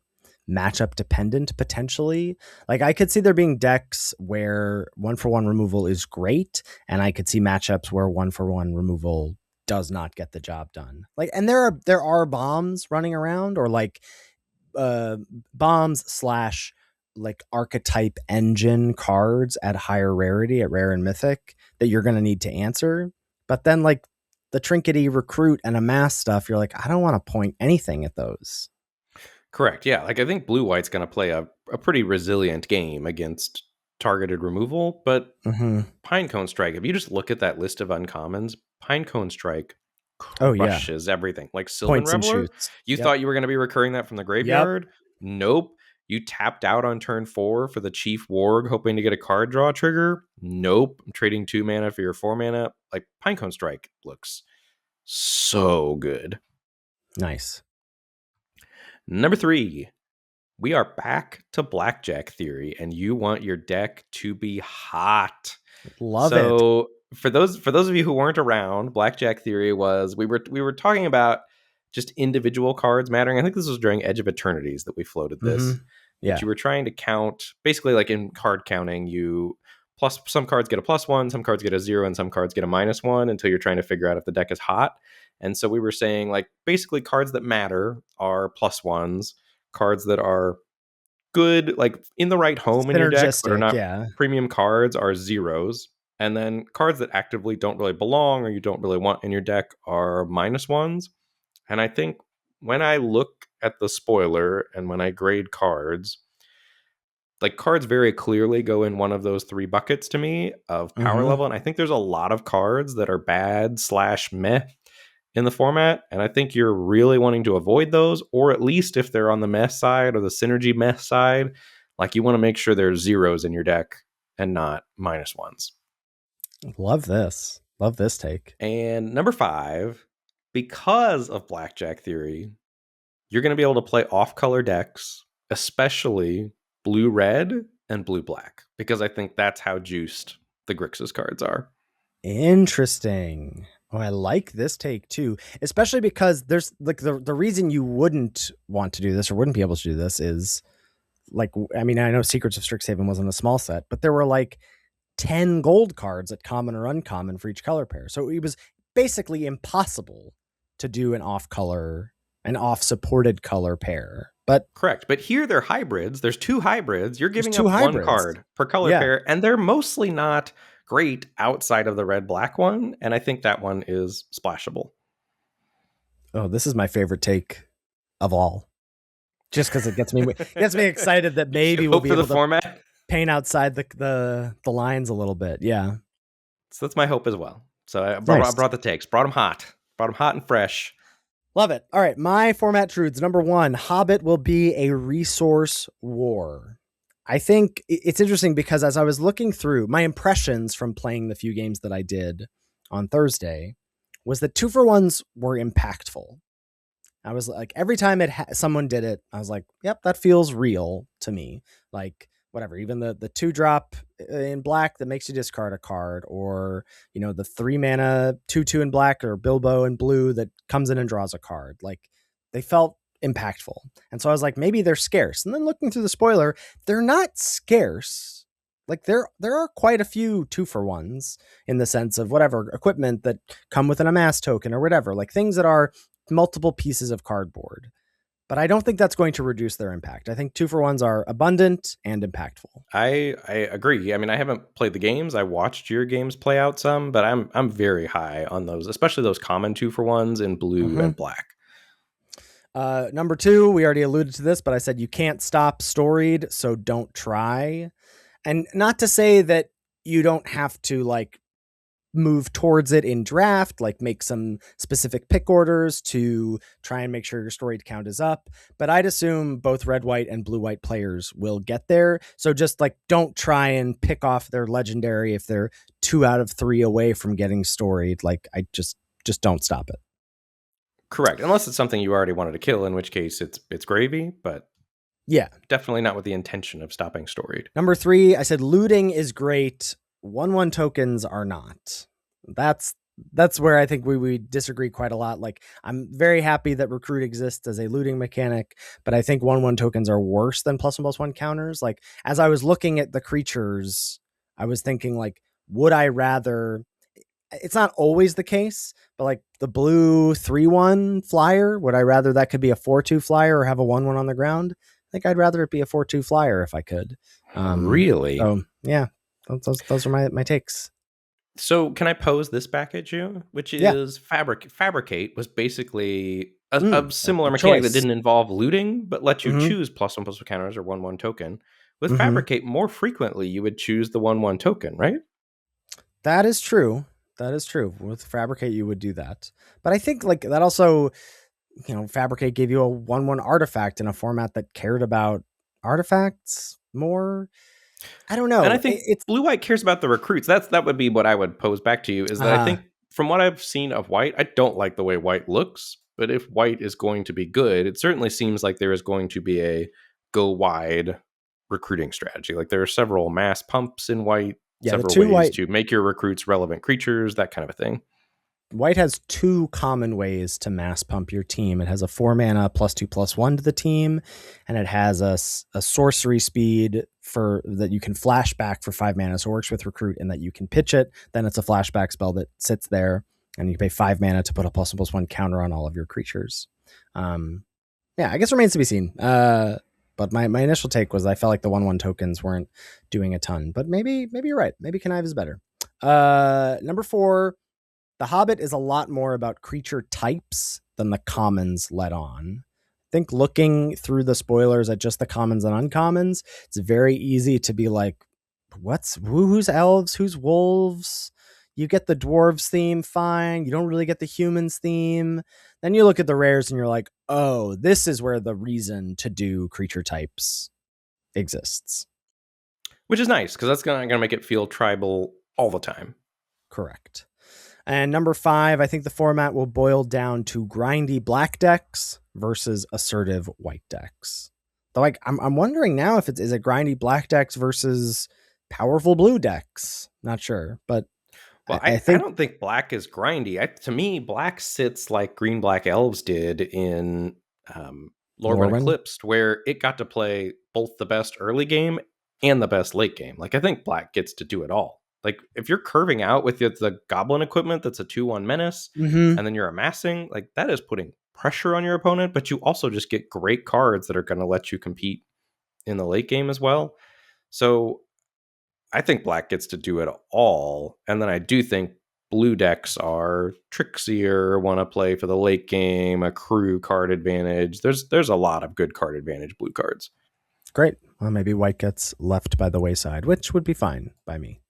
A: matchup dependent potentially. Like I could see there being decks where 1-for-1 removal is great, and I could see matchups where 1-for-1 removal does not get the job done. Like, and there are bombs running around, or like bombs / like archetype engine cards at higher rarity, at rare and mythic, that you're going to need to answer. But then like the trinkety recruit and amass stuff, you're like, I don't want to point anything at those.
B: Correct. Yeah. Like I think blue white's going to play a pretty resilient game against targeted removal, but Pinecone Strike, if you just look at that list of uncommons, Pinecone Strike crushes everything. Like Sylvan Reveler, you thought you were going to be recurring that from the graveyard. Nope. You tapped out on turn 4 for the Chief Warg, hoping to get a card draw trigger. Nope. I'm trading 2 mana for your 4 mana. Like Pinecone Strike looks so good.
A: Nice.
B: Number 3, we are back to Blackjack Theory, and you want your deck to be hot.
A: Love it.
B: So for those of you who weren't around, Blackjack Theory was we were talking about just individual cards mattering. I think this was during Edge of Eternities that we floated this.
A: Yeah.
B: But you were trying to count, basically like in card counting, some cards get a +1, some cards get a 0, and some cards get a -1 until you're trying to figure out if the deck is hot. And so we were saying, like, basically cards that matter are +1s, cards that are good, like in the right home in your deck, but are not premium cards, are 0s. And then cards that actively don't really belong or you don't really want in your deck are -1s. And I think when I look at the spoiler and when I grade cards, like cards very clearly go in one of those 3 buckets to me of power level. And I think there's a lot of cards that are bad/meh in the format. And I think you're really wanting to avoid those, or at least if they're on the meh side or the synergy meh side, like you want to make sure there's 0s in your deck and not -1s.
A: Love this. Love this take.
B: And number 5, because of Blackjack Theory, you're going to be able to play off-color decks, especially blue-red and blue-black, because I think that's how juiced the Grixis cards are.
A: Interesting. Oh, I like this take too, especially because there's like the reason you wouldn't want to do this or wouldn't be able to do this is like, I mean, I know Secrets of Strixhaven wasn't a small set, but there were like 10 gold cards at common or uncommon for each color pair. So it was basically impossible to do an off supported color pair. But
B: correct. But here they're hybrids. There's 2 hybrids. You're giving up 1 card per color pair, and they're mostly not great outside of the red-black one. And I think that one is splashable.
A: Oh, this is my favorite take of all. Just because it gets me excited that maybe we'll be able to
B: format.
A: Paint outside the lines a little bit. Yeah.
B: So that's my hope as well. So I brought the takes, brought them hot and fresh.
A: Love it. All right. My format truths. Number 1, Hobbit will be a resource war. I think it's interesting because as I was looking through my impressions from playing the few games that I did on Thursday was that 2-for-1s were impactful. I was like, every time someone did it, I was like, yep, that feels real to me. Like, whatever, even the 2-drop in black that makes you discard a card, or, you know, the 3-mana 2/2 in black, or Bilbo in blue that comes in and draws a card. Like, they felt impactful. And so I was like, maybe they're scarce. And then looking through the spoiler, they're not scarce. Like there are quite a few 2-for-1s in the sense of whatever equipment that come with an amass token or whatever, like things that are multiple pieces of cardboard. But I don't think that's going to reduce their impact. I think 2-for-1s are abundant and impactful.
B: I agree. I mean, I haven't played the games. I watched your games play out some, but I'm very high on those, especially those common 2-for-1s in blue and black.
A: Number 2, we already alluded to this, but I said you can't stop storied, so don't try. And not to say that you don't have to like move towards it in draft, like make some specific pick orders to try and make sure your storied count is up. But I'd assume both red, white and blue, white players will get there. So just like, don't try and pick off their legendary if they're 2 out of 3 away from getting storied. Like I just don't stop it.
B: Correct. Unless it's something you already wanted to kill, in which case it's gravy, but
A: yeah,
B: definitely not with the intention of stopping storied.
A: Number 3, I said looting is great. 1/1 tokens are not. That's where I think we disagree quite a lot. Like, I'm very happy that recruit exists as a looting mechanic, but I think 1/1 tokens are worse than +1/+1 counters. Like, as I was looking at the creatures, I was thinking like, would I rather, it's not always the case, but like the blue 3/1 flyer, would I rather that could be a 4/2 flyer or have a 1/1 on the ground? I think I'd rather it be a 4/2 flyer if I could.
B: Really?
A: So yeah, those are my takes.
B: So can I pose this back at you? Which is Fabricate was basically a similar mechanic that didn't involve looting, but let you choose +1/+1 counters or 1/1 token. With Fabricate, more frequently you would choose the 1/1 token, right?
A: That is true. With Fabricate, you would do that. But I think like that also, you know, Fabricate gave you a 1/1 artifact in a format that cared about artifacts more. I don't know.
B: And I think blue-white cares about the recruits. That would be what I would pose back to you, is that I think from what I've seen of white, I don't like the way white looks. But if white is going to be good, it certainly seems like there is going to be a go wide recruiting strategy. Like there are several mass pumps in white,
A: Yeah, the
B: several
A: two
B: ways
A: white
B: to make your recruits relevant creatures, that kind of a thing.
A: White has two common ways to mass pump your team. It has a 4 mana +2/+1 to the team, and it has a sorcery speed for that you can flash back for 5 mana. So it works with recruit in that you can pitch it. Then it's a flashback spell that sits there, and you pay 5 mana to put a +1/+1 counter on all of your creatures. Yeah, I guess remains to be seen. But my initial take was I felt like the 1/1 tokens weren't doing a ton. But maybe you're right. Maybe Connive is better. Number 4. The Hobbit is a lot more about creature types than the commons let on. I think looking through the spoilers at just the commons and uncommons, it's very easy to be like, who's elves, who's wolves? You get the dwarves theme, fine. You don't really get the humans theme. Then you look at the rares and you're like, oh, this is where the reason to do creature types exists.
B: Which is nice, because that's going to make it feel tribal all the time.
A: Correct. And number 5, I think the format will boil down to grindy black decks versus assertive white decks. Though I'm wondering now if is it grindy black decks versus powerful blue decks. Not sure, but
B: well,
A: I think
B: I don't think black is grindy. To me, black sits like green black elves did in Lorwyn Eclipsed, where it got to play both the best early game and the best late game. Like I think black gets to do it all. Like if you're curving out with the goblin equipment that's a 2/1 menace, and then you're amassing, like that is putting pressure on your opponent, but you also just get great cards that are going to let you compete in the late game as well. So I think black gets to do it all. And then I do think blue decks are trixier, want to play for the late game, accrue card advantage. There's a lot of good card advantage blue cards.
A: Great. Well, maybe white gets left by the wayside, which would be fine by me.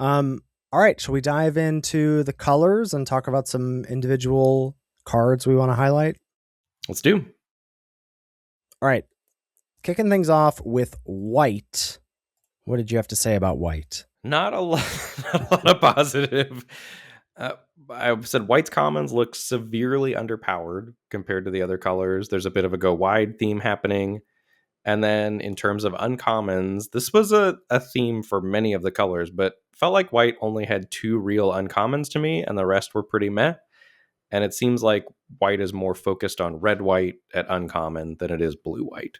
A: All right, shall we dive into the colors and talk about some individual cards we want to highlight?
B: Let's do.
A: All right, kicking things off with white. What did you have to say about white?
B: Not a lot of positive. I said white's commons look severely underpowered compared to the other colors. There's a bit of a go wide theme happening. And then in terms of uncommons, this was a theme for many of the colors, but felt like white only had 2 real uncommons to me, and the rest were pretty meh. And it seems like white is more focused on red-white at uncommon than it is blue-white.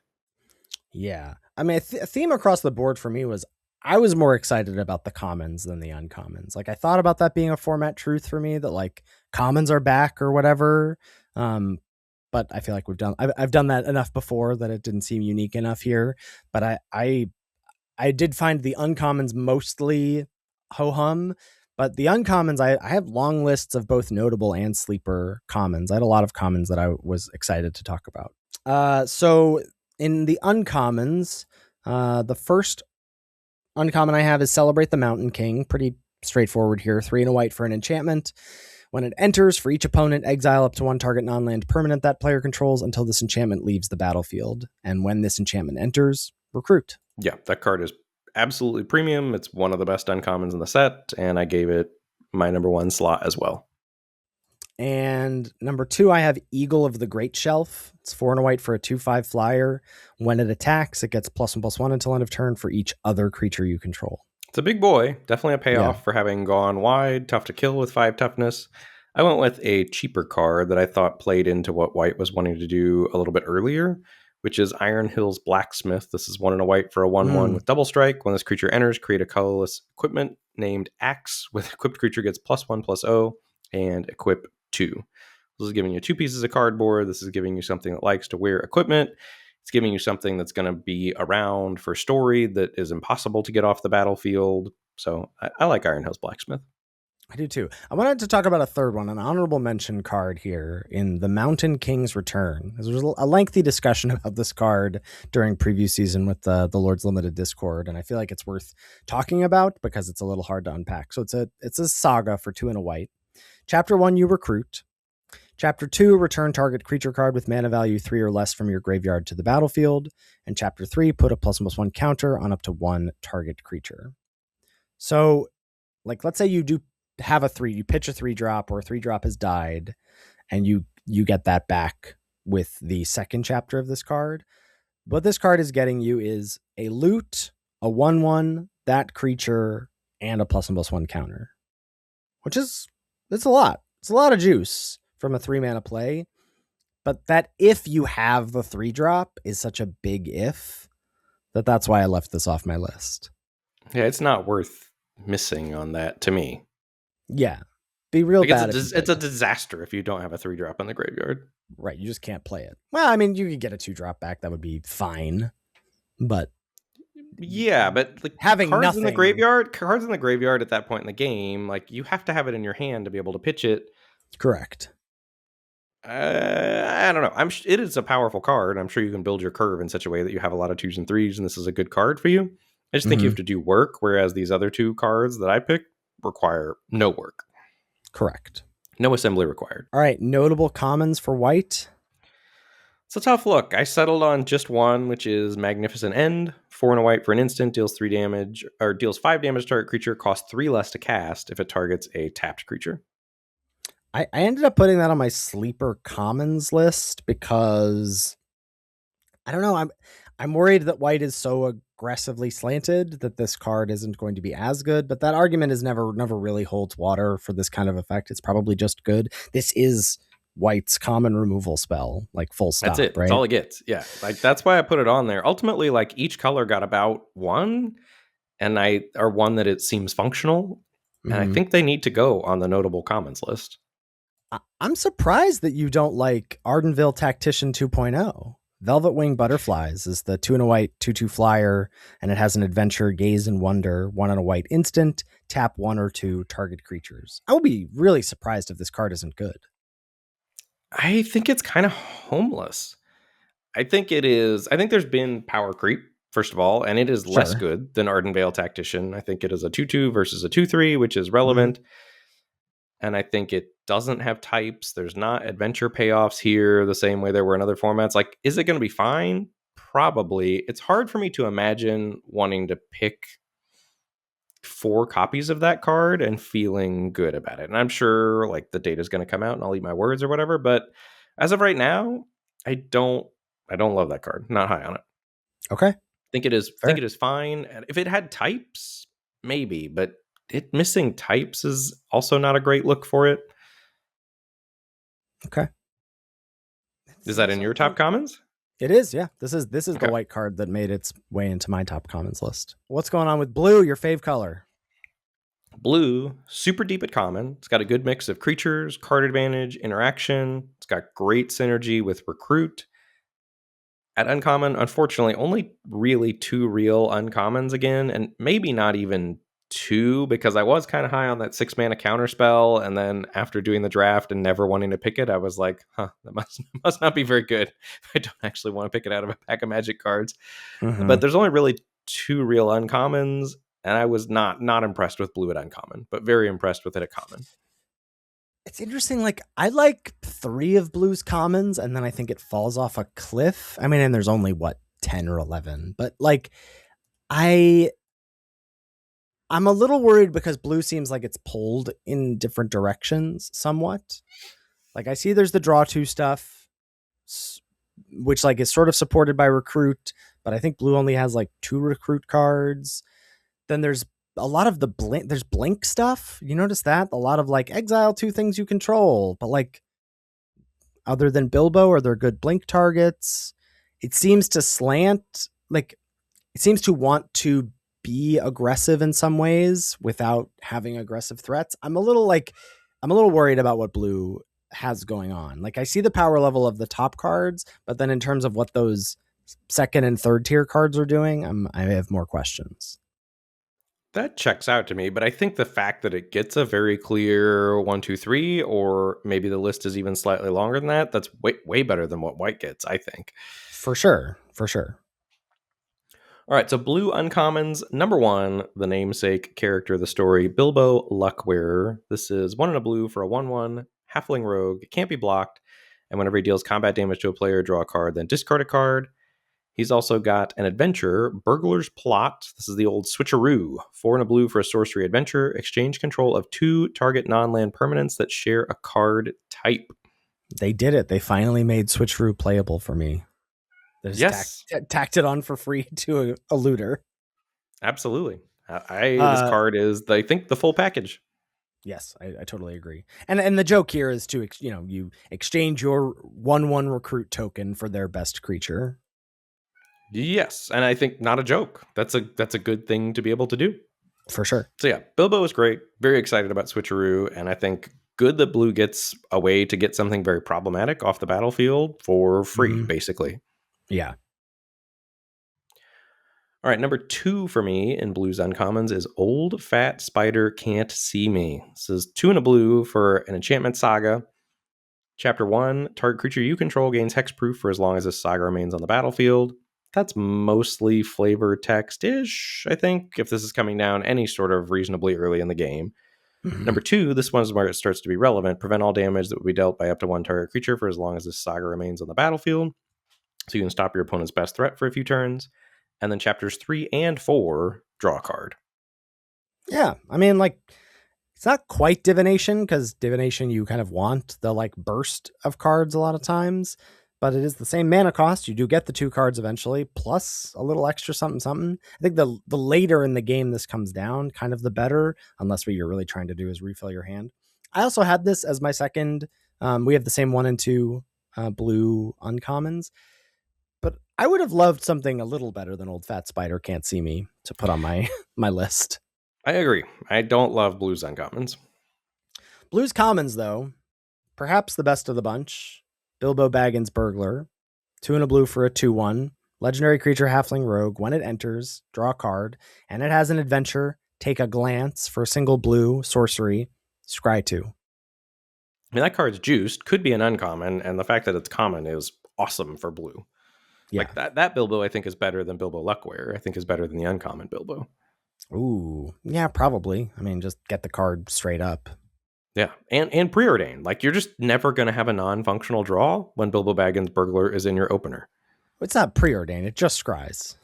A: Yeah. I mean, a theme across the board for me was I was more excited about the commons than the uncommons. Like I thought about that being a format truth for me, that like commons are back or whatever. But I feel like I've done that enough before that it didn't seem unique enough here. But I did find the uncommons mostly ho-hum, but the uncommons, I have long lists of both notable and sleeper commons. I had a lot of commons that I was excited to talk about. So in the uncommons, the first uncommon I have is Celebrate the Mountain King. Pretty straightforward here. 3 and a white for an enchantment. When it enters, for each opponent, exile up to 1 target non-land permanent that player controls until this enchantment leaves the battlefield. And when this enchantment enters, recruit.
B: Yeah, that card is absolutely premium. It's one of the best uncommons in the set, and I gave it my number 1 slot as well.
A: And number 2, I have Eagle of the Great Shelf. It's 4 and a white for a 2/5 flyer. When it attacks, it gets +1/+1 until end of turn for each other creature you control.
B: It's a big boy. Definitely a payoff for having gone wide. Tough to kill with 5 toughness. I went with a cheaper card that I thought played into what white was wanting to do a little bit earlier, which is Iron Hill's Blacksmith. This is 1 and a white for a 1/1 with double strike. When this creature enters, create a colorless equipment named Axe. With equipped creature gets +1/+0 and equip 2. This is giving you 2 pieces of cardboard. This is giving you something that likes to wear equipment. It's giving you something that's going to be around for story that is impossible to get off the battlefield. So I like Iron Hill's Blacksmith.
A: I do too. I wanted to talk about a third one, an honorable mention card here in the Mountain King's Return. There was a lengthy discussion about this card during preview season with the Lord's Limited Discord, and I feel like it's worth talking about because it's a little hard to unpack. So it's a saga for 2 and a white. Chapter 1, you recruit. Chapter 2, return target creature card with mana value 3 or less from your graveyard to the battlefield. And Chapter 3, put a +1/+1 counter on up to 1 target creature. So, like, let's say you do have you pitch a 3-drop or a 3-drop has died, and you you get that back with the second chapter of this card. What this card is getting you is a loot, a 1/1, that creature, and a +1/+1 counter, which is, it's a lot. It's a lot of juice from a 3-mana play. But that if you have the 3-drop is such a big if that's why I left this off my list.
B: Yeah, it's not worth missing on that to me.
A: Yeah. Be real
B: like
A: bad.
B: it's a disaster if you don't have a 3-drop in the graveyard.
A: Right. You just can't play it. Well, I mean, you could get a 2-drop back. That would be fine. But
B: yeah, but like
A: having
B: cards
A: nothing
B: in the graveyard at that point in the game, like you have to have it in your hand to be able to pitch it.
A: Correct.
B: I don't know. It is a powerful card. I'm sure you can build your curve in such a way that you have a lot of 2s and 3s, and this is a good card for you. I just think you have to do work, whereas these other 2 cards that I picked require no work.
A: Correct.
B: No assembly required.
A: All right. Notable commons for white.
B: It's a tough look. I settled on just one, which is Magnificent End. 4 and a white for an instant, deals 3 damage, or deals 5 damage to target creature, costs 3 less to cast if it targets a tapped creature.
A: I ended up putting that on my sleeper commons list because I don't know. I'm worried that white is so aggressively slanted that this card isn't going to be as good, but that argument is never really holds water for this kind of effect. It's probably just good. This is white's common removal spell, like full stop.
B: That's it.
A: Right?
B: That's all it gets. Yeah. Like that's why I put it on there. Ultimately, like each color got about 1, or one that it seems functional. And I think they need to go on the notable commons list.
A: I'm surprised that you don't like Ardenville Tactician 2.0. Velvet Wing Butterflies is the 2 and a white 2/2 flyer, and it has an adventure, Gaze and Wonder, 1 and a white instant, tap 1 or 2 target creatures. I will be really surprised if this card isn't good.
B: I think it's kind of homeless. I think there's been power creep, first of all, and it is less good than Ardenvale Tactician. I think it is a 2/2 versus a 2/3, which is relevant. And I think it doesn't have types. There's not adventure payoffs here the same way there were in other formats. Like, is it going to be fine? Probably. It's hard for me to imagine wanting to pick 4 copies of that card and feeling good about it. And I'm sure like the data is going to come out and I'll eat my words or whatever. But as of right now, I don't love that card. Not high on it.
A: Okay.
B: Think it is fine. And if it had types, maybe, but it missing types is also not a great look for it.
A: Okay.
B: Is that in your top commons?
A: It is, yeah. This is
B: Okay.
A: the white card that made its way into my top commons list. What's going on with blue, your fave color?
B: Blue, super deep at common. It's got a good mix of creatures, card advantage, interaction. It's got great synergy with recruit. At uncommon, unfortunately, only really 2 real uncommons again, and maybe not even 2, because I was kind of high on that 6-mana counter spell, and then after doing the draft and never wanting to pick it, I was like, that must not be very good. I don't actually want to pick it out of a pack of Magic cards. But there's only really 2 real uncommons, and I was not impressed with blue at uncommon, but very impressed with it at common.
A: It's interesting. Like, I like 3 of blue's commons, and then I think it falls off a cliff. I mean, and there's only 10 or 11, but like, I'm a little worried because blue seems like it's pulled in different directions somewhat. Like, I see there's the draw 2 stuff, which like is sort of supported by recruit, but I think blue only has like 2 recruit cards. Then there's a lot of the blink stuff. You notice that? A lot of like exile 2 things you control, but like other than Bilbo, are there good blink targets? It seems to slant, like it seems to want to be aggressive in some ways without having aggressive threats. I'm a little worried about what blue has going on. Like, I see the power level of the top cards, but then in terms of what those second and third tier cards are doing, I have more questions.
B: That checks out to me, but I think the fact that it gets a very clear 1, 2, 3, or maybe the list is even slightly longer than that, that's way better than what white gets, I think.
A: For sure.
B: All right, so blue uncommons. Number 1, the namesake character of the story, Bilbo Luckwearer. This is 1 and a blue for a 1/1 halfling rogue. It can't be blocked, and whenever he deals combat damage to a player, draw a card, then discard a card. He's also got an adventure, Burglar's Plot. This is the old switcheroo. 4 and a blue for a sorcery adventure. Exchange control of 2 target non-land permanents that share a card type.
A: They did it. They finally made Switcheroo playable for me. They just
B: Yes.
A: tacked it on for free to a looter.
B: Absolutely. This card is, I think, the full package.
A: Yes, I totally agree. And the joke here is to, you exchange your 1/1 recruit token for their best creature.
B: Yes, and I think not a joke. That's a good thing to be able to do.
A: For sure.
B: So yeah, Bilbo is great. Very excited about Switcheroo, and I think good that Blue gets a way to get something very problematic off the battlefield for free, basically.
A: Yeah.
B: All right, number 2 for me in Blue's Uncommons is Old Fat Spider Can't See Me. This is 2 and a blue for an enchantment saga. Chapter 1, target creature you control gains hexproof for as long as this saga remains on the battlefield. That's mostly flavor text-ish, I think, if this is coming down any sort of reasonably early in the game. Number 2, this one is where it starts to be relevant. Prevent all damage that would be dealt by up to one target creature for as long as this saga remains on the battlefield. So you can stop your opponent's best threat for a few turns. And then chapters 3 and 4, draw a card.
A: Yeah, I mean, it's not quite divination, because divination, you kind of want the burst of cards a lot of times, but it is the same mana cost. You do get the 2 cards eventually, plus a little extra something. I think the later in the game this comes down, kind of the better, unless what you're really trying to do is refill your hand. I also had this as my second. We have the same 1 and 2 blue uncommons, but I would have loved something a little better than Old Fat Spider Can't See Me to put on my list.
B: I agree. I don't love Blue's Uncommons.
A: Blue's Commons, though, perhaps the best of the bunch. Bilbo Baggins Burglar. 2 and a blue for a 2/1. Legendary creature Halfling Rogue. When it enters, draw a card. And it has an adventure. Take a glance for a single blue sorcery. Scry 2.
B: I mean, that card's juiced. Could be an uncommon. And the fact that it's common is awesome for Blue.
A: Yeah.
B: That Bilbo, I think, is better than Bilbo Luckwear. I think is better than the uncommon Bilbo.
A: Ooh, yeah, probably. I mean, just get the card straight up.
B: Yeah, and Preordain. You're just never going to have a non-functional draw when Bilbo Baggins Burglar is in your opener.
A: It's not Preordain. It just scries.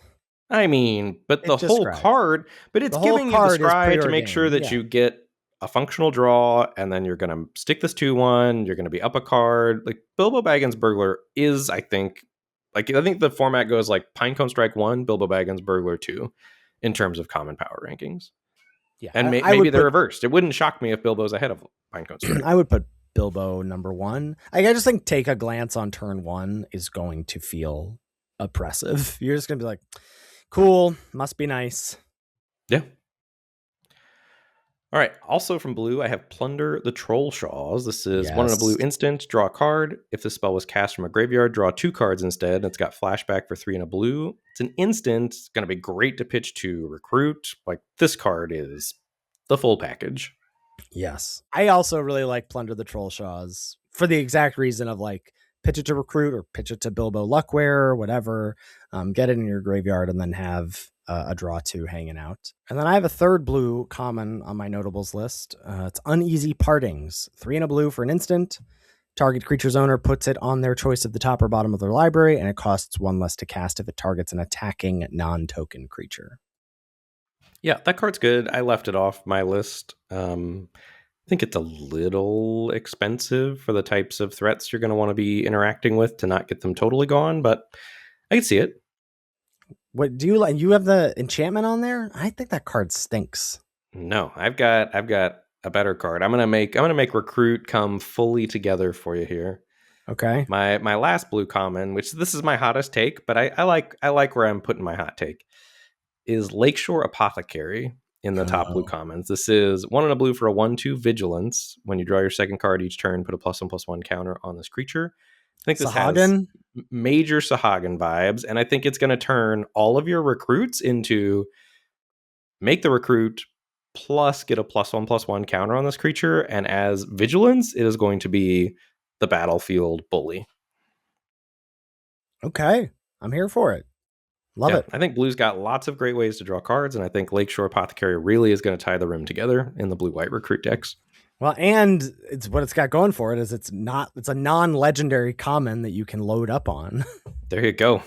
B: I mean, but the whole card, but it's giving you the scry to make sure that you get a functional draw, and then you're going to stick this 2/1, you're going to be up a card. Bilbo Baggins Burglar is, I think the format goes Pinecone Strike 1, Bilbo Baggins Burglar 2, in terms of common power rankings.
A: Yeah,
B: and maybe they're reversed. It wouldn't shock me if Bilbo's ahead of Pinecone Strike.
A: I would put Bilbo number 1. I just think take a glance on turn 1 is going to feel oppressive. You're just going to be like, cool, must be nice.
B: Yeah. All right. Also from Blue, I have Plunder the Trollshaws. This is 1 and a blue instant. Draw a card. If the spell was cast from a graveyard, draw 2 cards instead. It's got flashback for 3 and a blue. It's an instant. It's going to be great to pitch to recruit. This card is the full package.
A: Yes. I also really like Plunder the Trollshaws for the exact reason of pitch it to recruit or pitch it to Bilbo Luckwear or whatever. Get it in your graveyard and then have a draw 2 hanging out. And then I have a third blue common on my notables list. It's Uneasy Partings. 3 and a blue for an instant. Target creature's owner puts it on their choice of the top or bottom of their library, and it costs 1 less to cast if it targets an attacking non-token creature.
B: Yeah, that card's good. I left it off my list. I think it's a little expensive for the types of threats you're going to want to be interacting with to not get them totally gone, but I can see it.
A: What do you like? You have the enchantment on there? I think that card stinks.
B: No, I've got a better card. I'm gonna make recruit come fully together for you here.
A: Okay.
B: My last blue common, which this is my hottest take, but I like where I'm putting my hot take, is Lakeshore Apothecary in the top blue commons. This is 1 and a blue for a 1/2 vigilance. When you draw your second card each turn, put a +1/+1 counter on this creature. I think this has major Sahagin vibes, and I think it's going to turn all of your recruits into make the recruit plus get a +1/+1 counter on this creature, and as vigilance, it is going to be the battlefield bully.
A: Okay, I'm here for it. Love it.
B: I think Blue's got lots of great ways to draw cards, and I think Lakeshore Apothecary really is going to tie the room together in the blue-white recruit decks.
A: Well, and it's what it's got going for it is it's a non-legendary common that you can load up on.
B: There you go.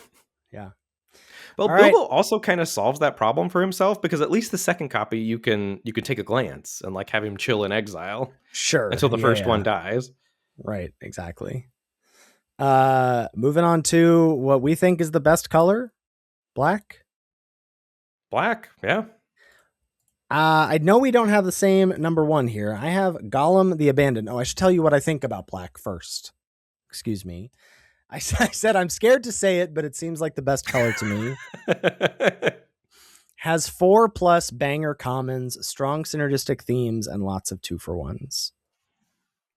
A: Yeah.
B: Well, Bilbo also kind of solves that problem for himself, because at least the second copy you can take a glance and have him chill in exile.
A: Sure.
B: Until the first one dies.
A: Right, exactly. Moving on to what we think is the best color, black.
B: Black, yeah.
A: I know we don't have the same number one here. I have Gollum the Abandoned. Oh, I should tell you what I think about black first. Excuse me. I said I'm scared to say it, but it seems like the best color to me. Has 4+ banger commons, strong synergistic themes, and lots of 2-for-1s.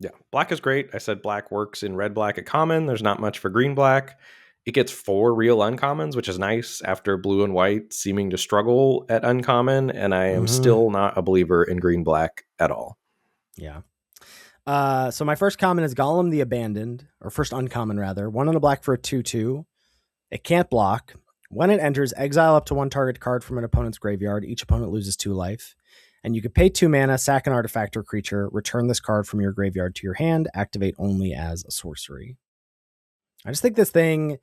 B: Yeah, black is great. I said black works in red black at common. There's not much for green black. It gets 4 real uncommons, which is nice after blue and white seeming to struggle at uncommon. And I am still not a believer in green black at all.
A: Yeah. So my first common is Gollum the Abandoned, or first uncommon rather. 1 on a black for a 2/2. It can't block. When it enters, exile up to 1 target card from an opponent's graveyard. Each opponent loses 2 life. And you can pay 2 mana, sack an artifact or creature, return this card from your graveyard to your hand, activate only as a sorcery. I just think this thing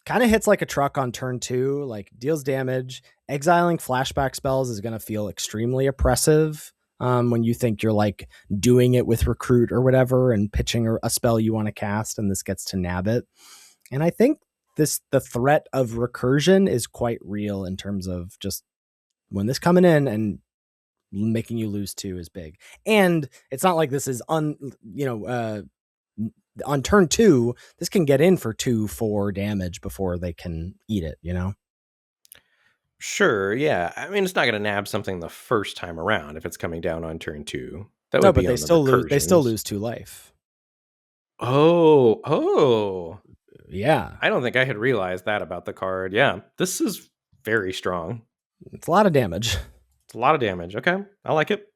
A: kind of hits like a truck on turn 2, like deals damage. Exiling flashback spells is going to feel extremely oppressive when you think you're like doing it with recruit or whatever and pitching a spell you want to cast, and this gets to nab it. And I think the threat of recursion is quite real in terms of just when this coming in and making you lose 2 is big. And it's not like this is on turn 2, this can get in for 2-4 damage before they can eat it,
B: Sure, yeah. I mean, it's not going to nab something the first time around if it's coming down on turn 2.
A: No, but they still lose 2 life.
B: Oh.
A: Yeah.
B: I don't think I had realized that about the card. Yeah, this is very strong.
A: It's a lot of damage.
B: It's a lot of damage. Okay, I like it.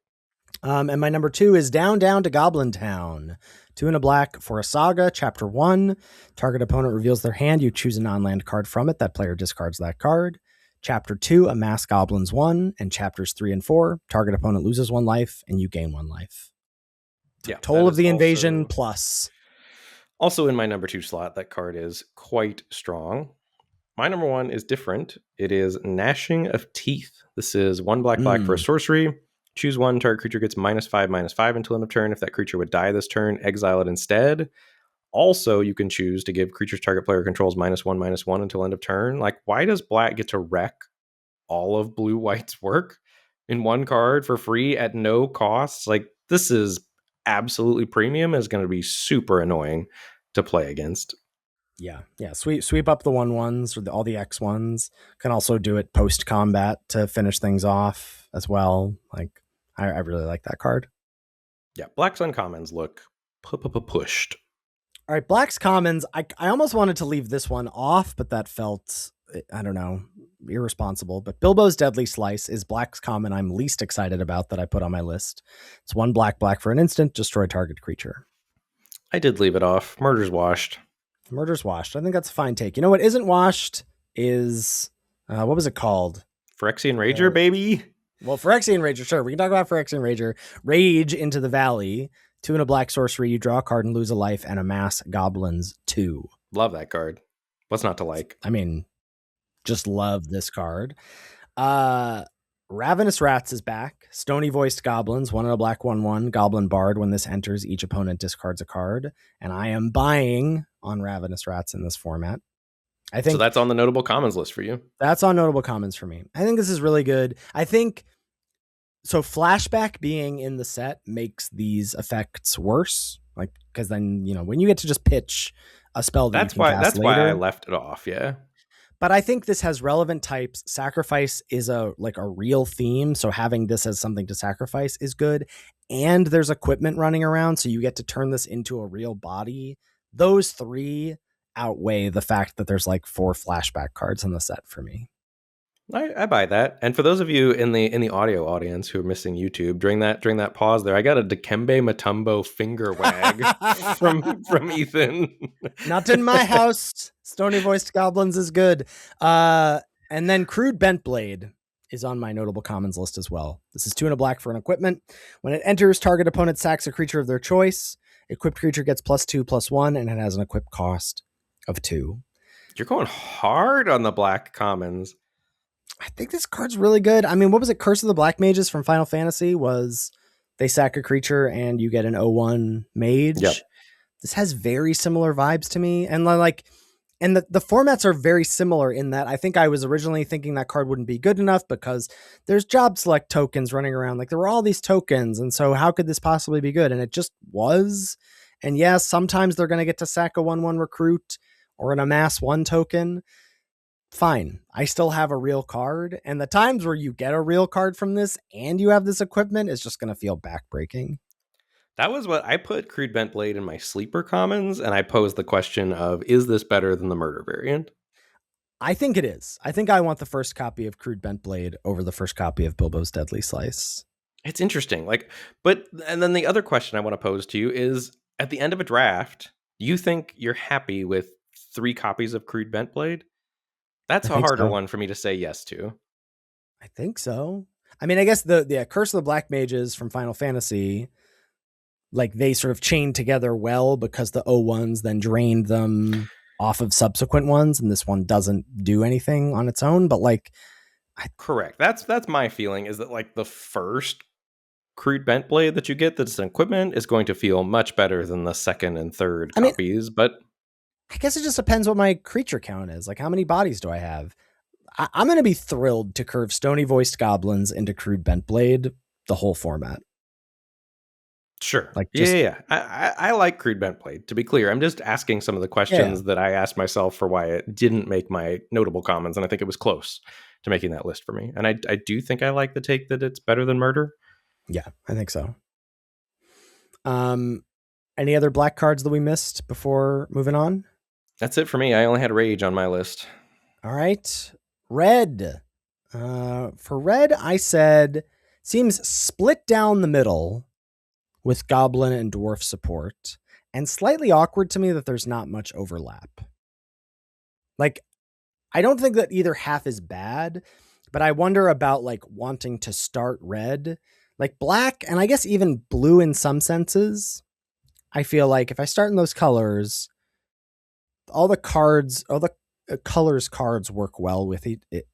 A: And my number 2 is Down to Goblin Town. 2 in a black for a saga, chapter 1. Target opponent reveals their hand. You choose a non-land card from it. That player discards that card. Chapter 2, Amass Goblins 1. And chapters 3 and 4, target opponent loses 1 life and you gain 1 life.
B: Yeah,
A: Toll of the Invasion plus.
B: Also in my number 2 slot, that card is quite strong. My number 1 is different. It is Gnashing of Teeth. This is 1 black for a sorcery. Choose 1, target creature gets -5/-5 until end of turn. If that creature would die this turn, exile it instead. Also, you can choose to give creatures target player controls -1/-1 until end of turn. Like, why does black get to wreck all of blue-white's work in 1 card for free at no cost? Like, this is absolutely premium. Is going to be super annoying to play against.
A: Yeah. Sweep up the 1/1s or all the X1s. Can also do it post combat to finish things off as well. Like, I really like that card.
B: Yeah, black's uncommons look pushed.
A: All right, black's commons. I almost wanted to leave this one off, but that felt, I don't know, irresponsible. But Bilbo's Deadly Slice is black's common I'm least excited about that I put on my list. It's 1 black for an instant, destroy target creature.
B: I did leave it off. Murder's washed.
A: Murder's washed. I think that's a fine take. You know what isn't washed is, what was it called?
B: Phyrexian Rager, baby.
A: Well, Phyrexian Rager, sure. We can talk about Phyrexian Rager. Rage into the Valley. 2 in a black sorcery. You draw a card and lose a life and amass Goblins 2.
B: Love that card. What's not to like?
A: I mean, just love this card. Ravenous Rats is back. Stony Voiced Goblins. 1 in a black 1/1. Goblin Bard. When this enters, each opponent discards a card. And I am buying on Ravenous Rats in this format. I think
B: so. That's on the notable commons list for you.
A: That's on notable commons for me. I think this is really good. I think so. Flashback being in the set makes these effects worse, like because then when you get to just pitch a spell
B: that's why I left it off. Yeah,
A: but I think this has relevant types. Sacrifice is a real theme, so having this as something to sacrifice is good. And there's equipment running around, so you get to turn this into a real body. Those 3 outweigh the fact that there's 4 flashback cards in the set for me.
B: I buy that. And for those of you in the audio audience who are missing YouTube, during that pause there, I got a Dikembe Mutombo finger wag from Ethan.
A: Not in my house. Stony Voiced Goblins is good. And then Crude Bent Blade is on my notable commons list as well. This is 2 in a black for an equipment. When it enters, target opponent sacks a creature of their choice. Equipped creature gets +2/+1, and it has an equip cost of 2.
B: You're going hard on the black commons.
A: I think this card's really good. I mean, what was it? Curse of the Black Mages from Final Fantasy was they sack a creature and you get an 0/1 mage.
B: Yep.
A: this has very similar vibes to me. And like, and the formats are very similar in that I think I was originally thinking that card wouldn't be good enough because there's job select tokens running around. Like there were all these tokens. And so how could this possibly be good? And it just was. And yes, sometimes they're going to get to sack a 1/1 recruit or an amass 1 token. Fine. I still have a real card. And the times where you get a real card from this and you have this equipment is just going to feel backbreaking.
B: That was what I put Crude Bent Blade in my sleeper commons, and I posed the question of, is this better than the murder variant?
A: I think it is. I think I want the first copy of Crude Bent Blade over the first copy of Bilbo's Deadly Slice.
B: It's interesting. And then the other question I want to pose to you is, at the end of a draft, you think you're happy with 3 copies of Crude Bent Blade? That's a harder one for me to say yes to.
A: I think so. I mean, I guess the Curse of the Black Mages from Final Fantasy, like they sort of chained together well because the O1s then drained them off of subsequent ones, and this one doesn't do anything on its own. But like,
B: correct. That's my feeling, is that like the first Crude Bent Blade that you get that's an equipment is going to feel much better than the second and third copies. But
A: I guess it just depends what my creature count is. Like, how many bodies do I have? I'm going to be thrilled to curve Stony Voiced Goblins into Crude Bent Blade, the whole format.
B: Sure. Like, yeah. I like Crude Bent Blade, to be clear. I'm just asking some of the questions that I asked myself for why it didn't make my notable commons, and I think it was close to making that list for me. And I do think I like the take that it's better than murder.
A: Yeah, I think so. Any other black cards that we missed before moving on?
B: That's it for me. I only had Rage on my list.
A: All right. Red. For red, I said seems split down the middle with Goblin and Dwarf support, and slightly awkward to me that there's not much overlap. Like, I don't think that either half is bad, but I wonder about like wanting to start red. Like black, and I guess even blue in some senses, I feel like if I start in those colors, all the colors cards work well with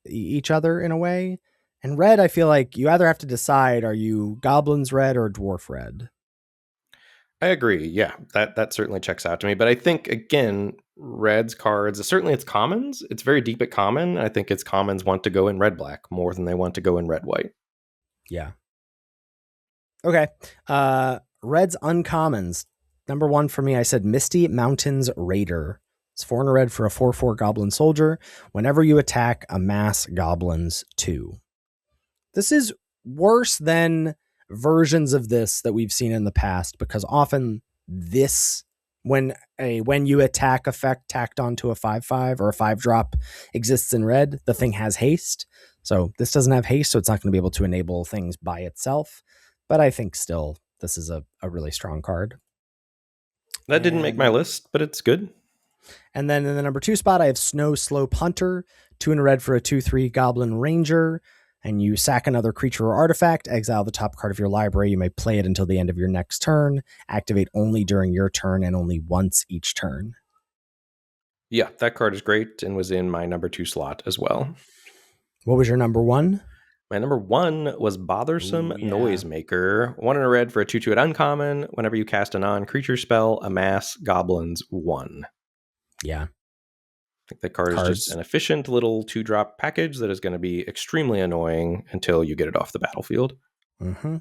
A: each other in a way. And red, I feel like you either have to decide, are you Goblins red or Dwarf red?
B: I agree. Yeah, that certainly checks out to me. But I think, again, red's cards, certainly it's commons. It's very deep at common. I think its commons want to go in red-black more than they want to go in red-white.
A: Yeah. Okay. Red's uncommons. Number 1 for me, I said Misty Mountains Raider. It's 4 and a red for a 4/4 Goblin Soldier. Whenever you attack, amass Goblins 2. This is worse than versions of this that we've seen in the past, because often this, when you attack effect tacked onto a 5/5 or a 5-drop exists in red, the thing has haste. So this doesn't have haste, so it's not going to be able to enable things by itself. But I think still this is a really strong card.
B: That didn't make my list, but it's good.
A: And then in the number 2 spot, I have Snow Slope Hunter, 2 and a red for a 2/3 Goblin Ranger. And you sack another creature or artifact, exile the top card of your library. You may play it until the end of your next turn. Activate only during your turn and only once each turn.
B: Yeah, that card is great and was in my number 2 slot as well.
A: What was your number 1?
B: My number 1 was Bothersome Noisemaker. 1 and a red for a 2/2 at uncommon. Whenever you cast a non-creature spell, amass Goblins 1.
A: Yeah.
B: I think that card is just an efficient little 2-drop package that is going to be extremely annoying until you get it off the battlefield.
A: Mm-hmm.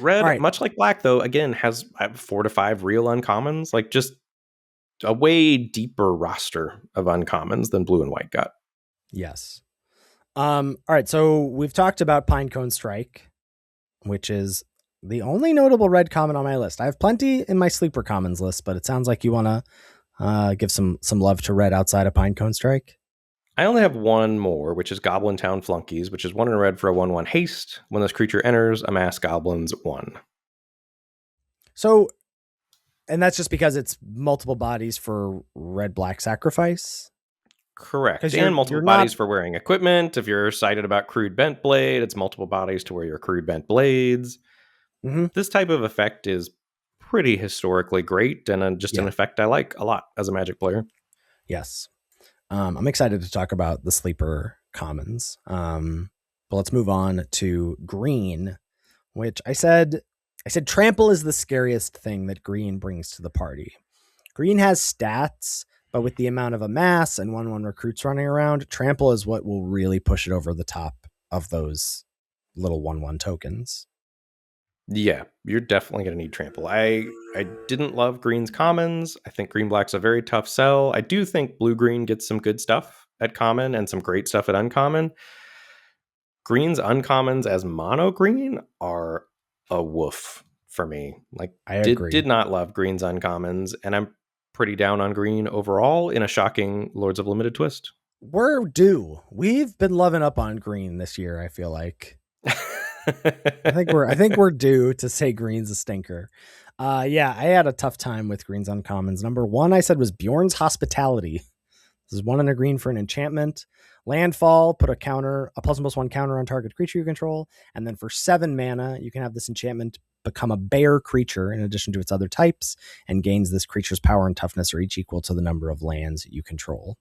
B: Red, much like black, though, again, has 4 to 5 real uncommons. Like, just a way deeper roster of uncommons than blue and white got.
A: Yes. All right, so we've talked about Pinecone Strike, which is the only notable red common on my list. I have plenty in my sleeper commons list, but it sounds like you want to give some love to red outside of Pinecone Strike.
B: I only have one more, which is Goblin Town Flunkies, which is 1 and a red for a 1/1 haste. When this creature enters, amass Goblins 1.
A: So, and that's just because it's multiple bodies for red-black sacrifice?
B: Correct. And multiple bodies for wearing equipment. If you're excited about Crude Bent Blade, it's multiple bodies to wear your Crude Bent Blades.
A: Mm-hmm.
B: This type of effect is pretty historically great, and an effect I like a lot as a Magic player.
A: Yes. I'm excited to talk about the sleeper commons. But let's move on to green, which I said I said trample is the scariest thing that green brings to the party. Green has stats, but with the amount of amass and 1/1 recruits running around, trample is what will really push it over the top of those little 1/1 tokens.
B: Yeah, you're definitely going to need trample. I didn't love green's commons. I think green black's a very tough sell. I do think blue green gets some good stuff at common and some great stuff at uncommon. Green's uncommons as mono green are a woof for me. Like,
A: I agree.
B: did not love green's uncommons, and I'm pretty down on green overall in a shocking Lords of Limited twist.
A: We're due. We've been loving up on green this year, I feel like. I think we're due to say green's a stinker. Yeah, I had a tough time with green's uncommons. Number 1 I said was Bjorn's Hospitality. This is 1 and a green for an enchantment. Landfall, put a +1/+1 counter on target creature you control. And then for 7 mana, you can have this enchantment become a bear creature in addition to its other types, and gains this creature's power and toughness are each equal to the number of lands you control.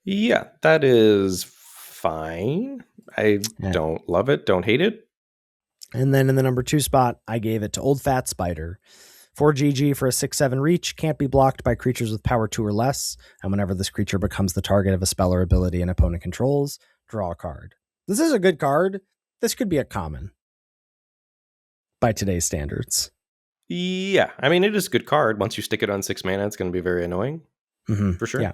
B: Yeah, that is fine. I don't love it, don't hate it.
A: And then in the number 2 spot, I gave it to Old Fat Spider. 4 GG for a 6/7 reach, can't be blocked by creatures with power 2 or less, and whenever this creature becomes the target of a spell or ability an opponent controls, draw a card. This is a good card. This could be a common by today's standards.
B: Yeah, I mean, it is a good card. Once you stick it on 6 mana, it's going to be very annoying. For sure.
A: Yeah.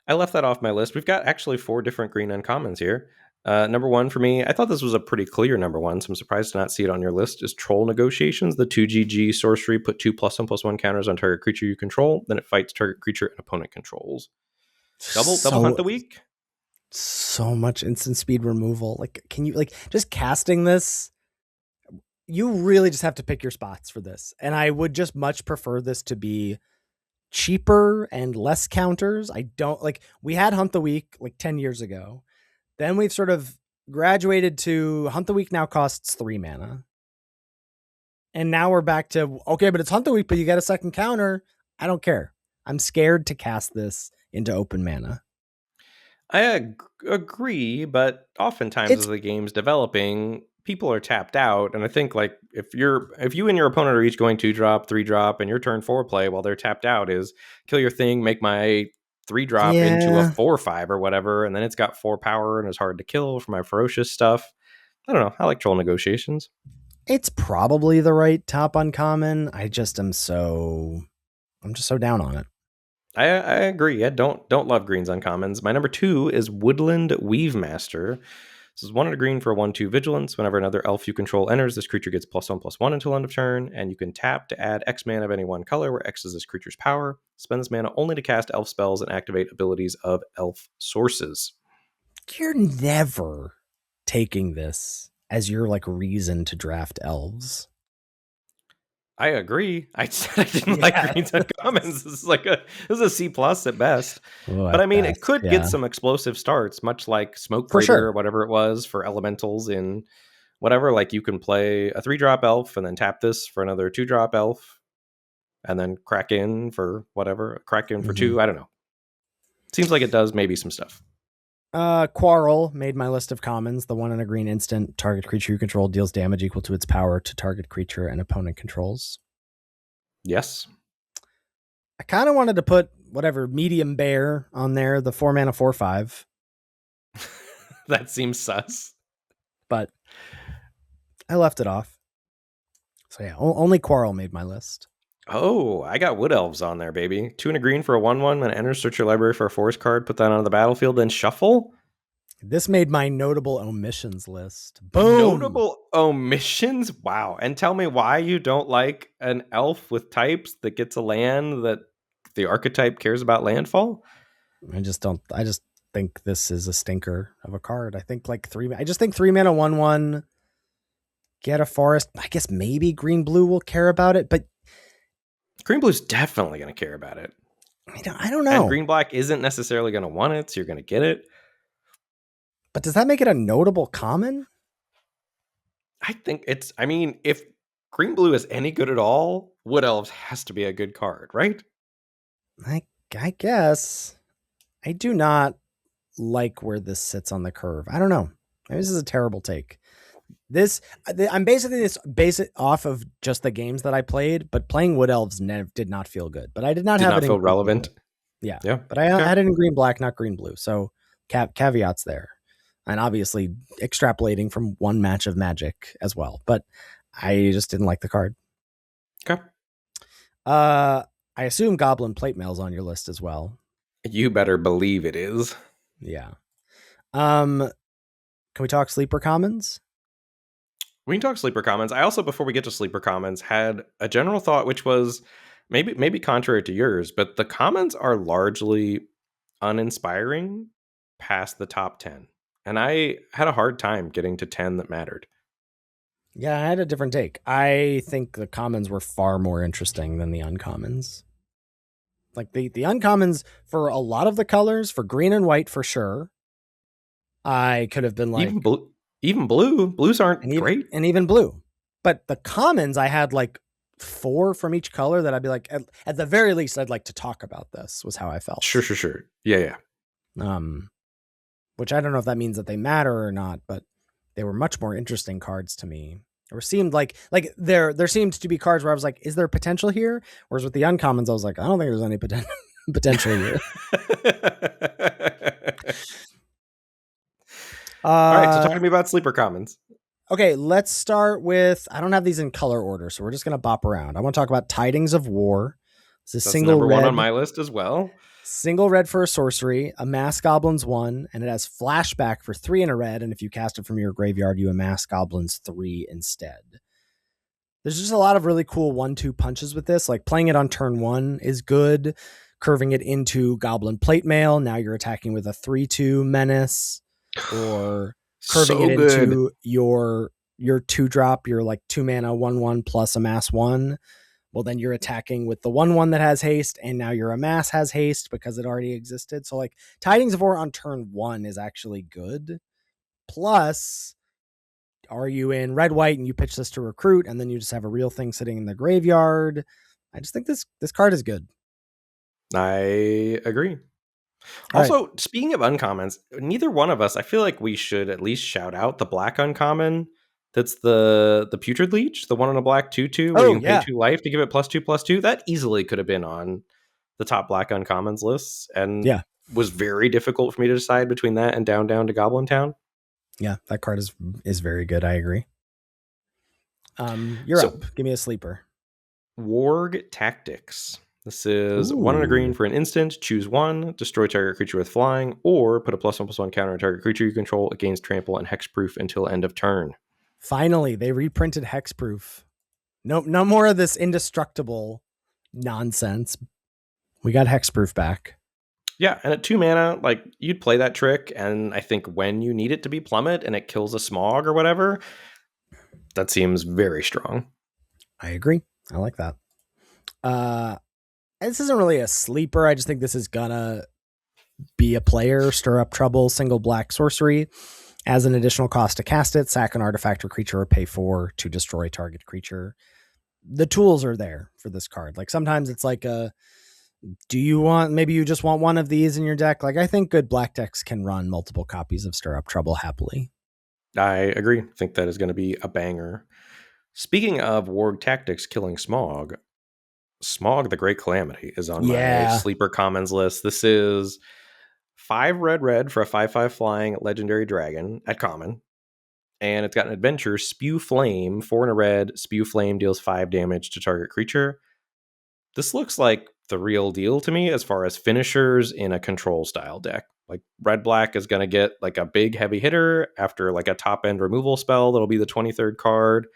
B: I left that off my list. We've got actually 4 different green uncommons here. Number 1 for me, I thought this was a pretty clear number 1, so I'm surprised to not see it on your list, is Troll Negotiations. The 2 GG sorcery, put 2 +1/+1 counters on target creature you control, then it fights target creature and opponent controls. Double hunt the week.
A: So much instant speed removal. Like, can you, like, just casting this, you really just have to pick your spots for this. And I would just much prefer this to be cheaper and less counters. I don't like, we had Hunt the Week like 10 years ago. Then we've sort of graduated to Hunt the Week now costs 3 mana. And now we're back to, okay, but it's Hunt the Week, but you get a second counter. I don't care. I'm scared to cast this into open mana.
B: I agree, but oftentimes as the game's developing, people are tapped out. And I think, like, if you and your opponent are each going 2-drop, 3-drop, and your turn 4 play while they're tapped out is kill your thing, make my 3-drop into a 4/5 or whatever, and then it's got 4 power and is hard to kill for my ferocious stuff. I don't know. I like Troll Negotiations.
A: It's probably the right top uncommon. I'm just so down on it.
B: I agree. I don't love greens uncommons. My number 2 is Woodland Weavemaster. This is 1 and a green for a 1/2 vigilance. Whenever another elf you control enters, this creature gets +1/+1 until end of turn, and you can tap to add X mana of any one color, where X is this creature's power. Spend this mana only to cast elf spells and activate abilities of elf sources.
A: You're never taking this as your like reason to draft elves.
B: I agree. I said I didn't like greens uncommons. This is a C+ at best. But I mean, it could get some explosive starts, much like Smoke Breaker or whatever it was for elementals in whatever. Like, you can play a 3-drop elf and then tap this for another 2-drop elf, and then crack in for whatever, crack in for 2. I don't know. Seems like it does maybe some stuff.
A: Quarrel made my list of commons. The 1 and a green instant, target creature you control deals damage equal to its power to target creature and opponent controls.
B: Yes.
A: I kind of wanted to put whatever medium bear on there, the 4 mana 4/5.
B: That seems sus.
A: But I left it off. So yeah, only Quarrel made my list.
B: Oh, I got Wood Elves on there, baby. 2 and a green for a 1/1. When it enters, search your library for a forest card, put that onto the battlefield, then shuffle.
A: This made my notable omissions list. Boom.
B: Notable omissions? Wow. And tell me why you don't like an elf with types that gets a land that the archetype cares about landfall?
A: I just think this is a stinker of a card. I think 3 mana 1/1, get a forest. I guess maybe green blue will care about it, but
B: green blue's definitely going to care about it.
A: I don't know.
B: And green black isn't necessarily going to want it, so you're going to get it.
A: But does that make it a notable common?
B: I think if green blue is any good at all, Wood Elves has to be a good card, right?
A: I guess. I do not like where this sits on the curve. I don't know. Maybe this is a terrible take. I'm basically this base it off of just the games that I played, but playing Wood Elves did not feel good. But I did not
B: Did
A: have
B: not
A: it in
B: feel
A: green
B: relevant.
A: blue. Yeah.
B: Yeah.
A: But I had it in green black, not green blue. So caveats there. And obviously extrapolating from one match of Magic as well. But I just didn't like the card.
B: Okay.
A: I assume Goblin Plate Mail's on your list as well.
B: You better believe it is.
A: Yeah. Can we talk Sleeper Commons?
B: We can talk Sleeper Commons. I also, before we get to Sleeper Commons, had a general thought, which was maybe contrary to yours, but the commons are largely uninspiring past the top 10. And I had a hard time getting to 10 that mattered.
A: Yeah, I had a different take. I think the commons were far more interesting than the uncommons. Like the uncommons for a lot of the colors, for green and white for sure. I could have been like
B: even blue. Blues aren't great.
A: And even blue. But the commons, I had like 4 from each color that I'd be like, at the very least, I'd like to talk about this, was how I felt.
B: Sure. Yeah.
A: Which I don't know if that means that they matter or not, but they were much more interesting cards to me. Or seemed like there seemed to be cards where I was like, is there potential here? Whereas with the uncommons, I was like, I don't think there's any potential here.
B: All right, so talk to me about Sleeper Commons.
A: Okay, let's start with, I don't have these in color order, so we're just going to bop around. I want to talk about Tidings of War.
B: This is single number red, 1 on my list as well.
A: Single red for a sorcery, amass goblins 1, and it has flashback for 3 in a red, and if you cast it from your graveyard, you amass goblins 3 instead. There's just a lot of really cool 1-2 punches with this. Like playing it on turn 1 is good. Curving it into Goblin Plate Mail, now you're attacking with a 3-2 menace. Or curving it into your 2-drop, your like 2 mana 1/1 plus amass 1. Well, then you're attacking with the 1/1 that has haste, and now your amass has haste because it already existed. So like Tidings of War on turn 1 is actually good. Plus, are you in red white and you pitch this to recruit, and then you just have a real thing sitting in the graveyard? I just think this card is good.
B: I agree. Also, speaking of uncommons, neither one of us, I feel like we should at least shout out the black uncommon. That's the Putrid Leech, the 1 on a black 2/2, where you can pay 2 life to give it +2/+2. That easily could have been on the top black uncommons lists, and was very difficult for me to decide between that and Down to Goblin Town.
A: Yeah, that card is very good. I agree. You're up. Give me a sleeper.
B: Warg Tactics. This is 1 and a green for an instant. Choose 1, destroy target creature with flying, or put a +1/+1 counter on target creature you control against trample and hexproof until end of turn.
A: Finally, they reprinted hexproof. No more of this indestructible nonsense. We got hexproof back.
B: Yeah, and at 2 mana, like you'd play that trick, and I think when you need it to be plummet and it kills a smog or whatever, that seems very strong.
A: I agree. I like that. This isn't really a sleeper. I just think this is gonna be a player, stir up trouble, single black sorcery. As an additional cost to cast it, sack an artifact or creature or pay 4 to destroy target creature. The tools are there for this card. Like sometimes it's like maybe you just want one of these in your deck. Like I think good black decks can run multiple copies of Stir Up Trouble happily.
B: I agree. I think that is going to be a banger. Speaking of Warg Tactics killing Smog the Great Calamity is on my Sleeper Commons list. This is 5 red for a 5/5 flying legendary dragon at common. And it's got an adventure, Spew Flame, 4 in a red. Spew Flame deals 5 damage to target creature. This looks like the real deal to me as far as finishers in a control style deck. Like red-black is going to get like a big heavy hitter after like a top-end removal spell that'll be the 23rd card.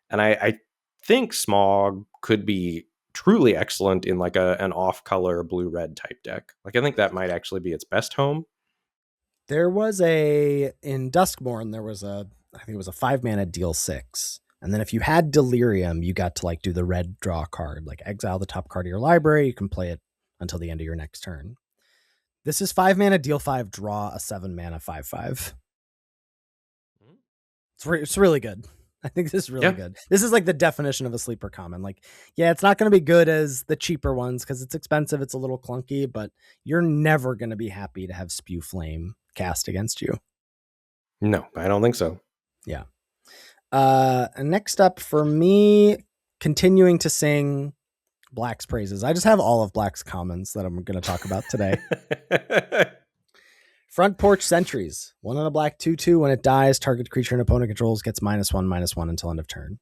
B: And I think Smog could be truly excellent in like an off-color blue-red type deck. Like I think that might actually be its best home.
A: There was in Duskmourn, I think it was a 5 mana deal 6. And then if you had Delirium, you got to like do the red draw card, like exile the top card of your library. You can play it until the end of your next turn. This is 5 mana deal 5, draw a 7 mana 5/5. It's really good. I think this is really good. This is like the definition of a sleeper common. Like, yeah, it's not going to be good as the cheaper ones because it's expensive. It's a little clunky, but you're never going to be happy to have Spew Flame cast against you.
B: No, I don't think so.
A: Yeah. Next up for me, continuing to sing Black's praises. I just have all of Black's commons that I'm going to talk about today. Front Porch Sentries. 1 on a black 2/2. When it dies, target creature an opponent controls gets -1/-1 until end of turn.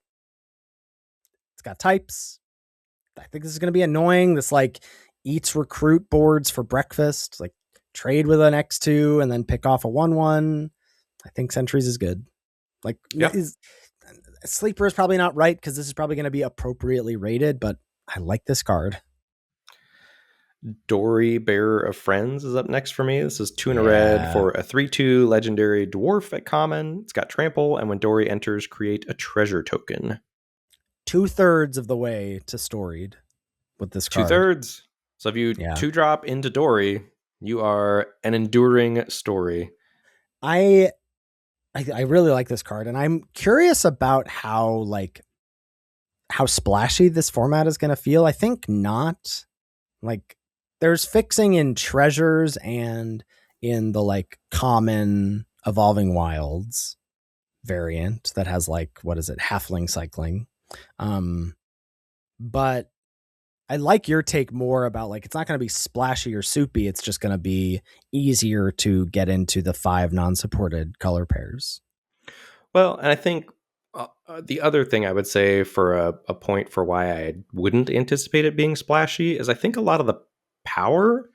A: It's got types. I think this is going to be annoying. This like eats recruit boards for breakfast. Like trade with an X2 and then pick off a 1/1. I think Sentries is good. Like Sleeper is probably not right because this is probably going to be appropriately rated, but I like this card.
B: Dory, Bearer of Friends is up next for me. This is 2 in a red for a 3/2 legendary dwarf at common. It's got trample, and when Dory enters, create a treasure token.
A: 2/3 of the way to storied with this card.
B: 2/3. So if you 2-drop into Dory, you are an enduring story.
A: I really like this card, and I'm curious about how splashy this format is going to feel. I think not. Like, there's fixing in treasures and in the like common Evolving Wilds variant that has like, what is it, halfling cycling. But I like your take more about like, it's not going to be splashy or soupy. It's just going to be easier to get into the 5 non-supported color pairs.
B: Well, and I think the other thing I would say for a point for why I wouldn't anticipate it being splashy is I think a lot of the power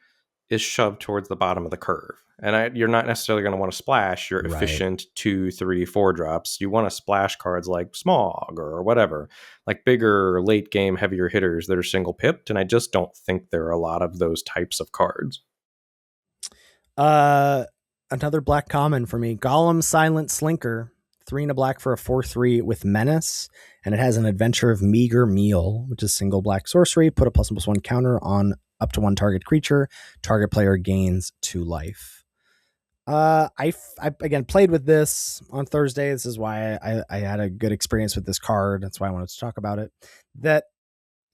B: is shoved towards the bottom of the curve. And you're not necessarily going to want to splash your efficient 2, 3, 4 drops. You want to splash cards like Smog or whatever, like bigger late game, heavier hitters that are single pipped. And I just don't think there are a lot of those types of cards.
A: Another black common for me, Gollum Silent Slinker. 3 in a black for a 4/3 with Menace, and it has an Adventure of Meager Meal, which is single black sorcery. Put a +1/+1 counter on up to 1 target creature. Target player gains 2 life. I again played with this on Thursday. This is why I had a good experience with this card. That's why I wanted to talk about it. That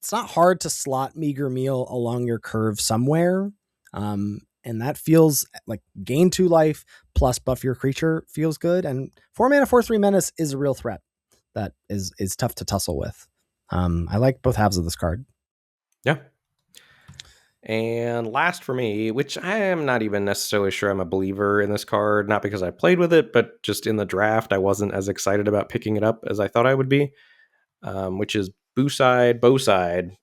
A: it's not hard to slot Meager Meal along your curve somewhere. And that feels like gain 2 life plus buff your creature feels good. And 4 mana 4/3 Menace is a real threat that is tough to tussle with. I like both halves of this card.
B: Yeah. And last for me, which I am not even necessarily sure I'm a believer in this card, not because I played with it, but just in the draft, I wasn't as excited about picking it up as I thought I would be, which is Bowside Wanderers.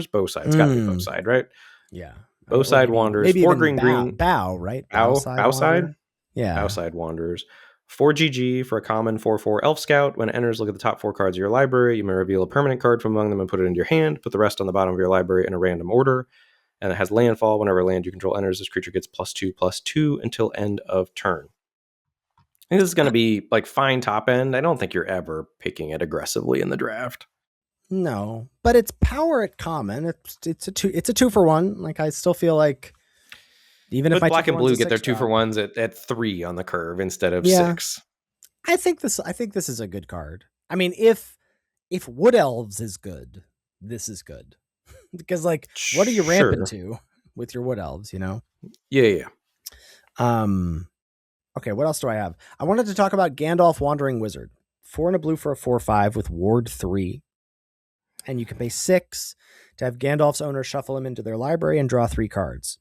B: Bowside. It's got to be Bowside, right?
A: Yeah.
B: Bowside Wanderers,
A: maybe
B: 4 green,
A: Bow, right?
B: Bowside?
A: Yeah.
B: Bowside Wanderers. 4 GG for a common 4/4 Elf Scout. When it enters, look at the top 4 cards of your library. You may reveal a permanent card from among them and put it into your hand. Put the rest on the bottom of your library in a random order. And it has landfall. Whenever land you control enters, this creature gets +2/+2 until end of turn. I think this is going to be like fine top end. I don't think you're ever picking it aggressively in the draft.
A: No, but it's power at common. It's a 2-for-1. Like, I still feel like even if my
B: black and blue get their 2-for-1s at 3 on the curve instead of 6.
A: I think this is a good card. I mean, if Wood Elves is good, this is good. Because like, what are you ramping to with your Wood Elves, you know?
B: Yeah.
A: Okay, what else do I have? I wanted to talk about Gandalf Wandering Wizard. 4 and a blue for a 4/5 with Ward 3. And you can pay 6 to have Gandalf's owner shuffle him into their library and draw 3 cards.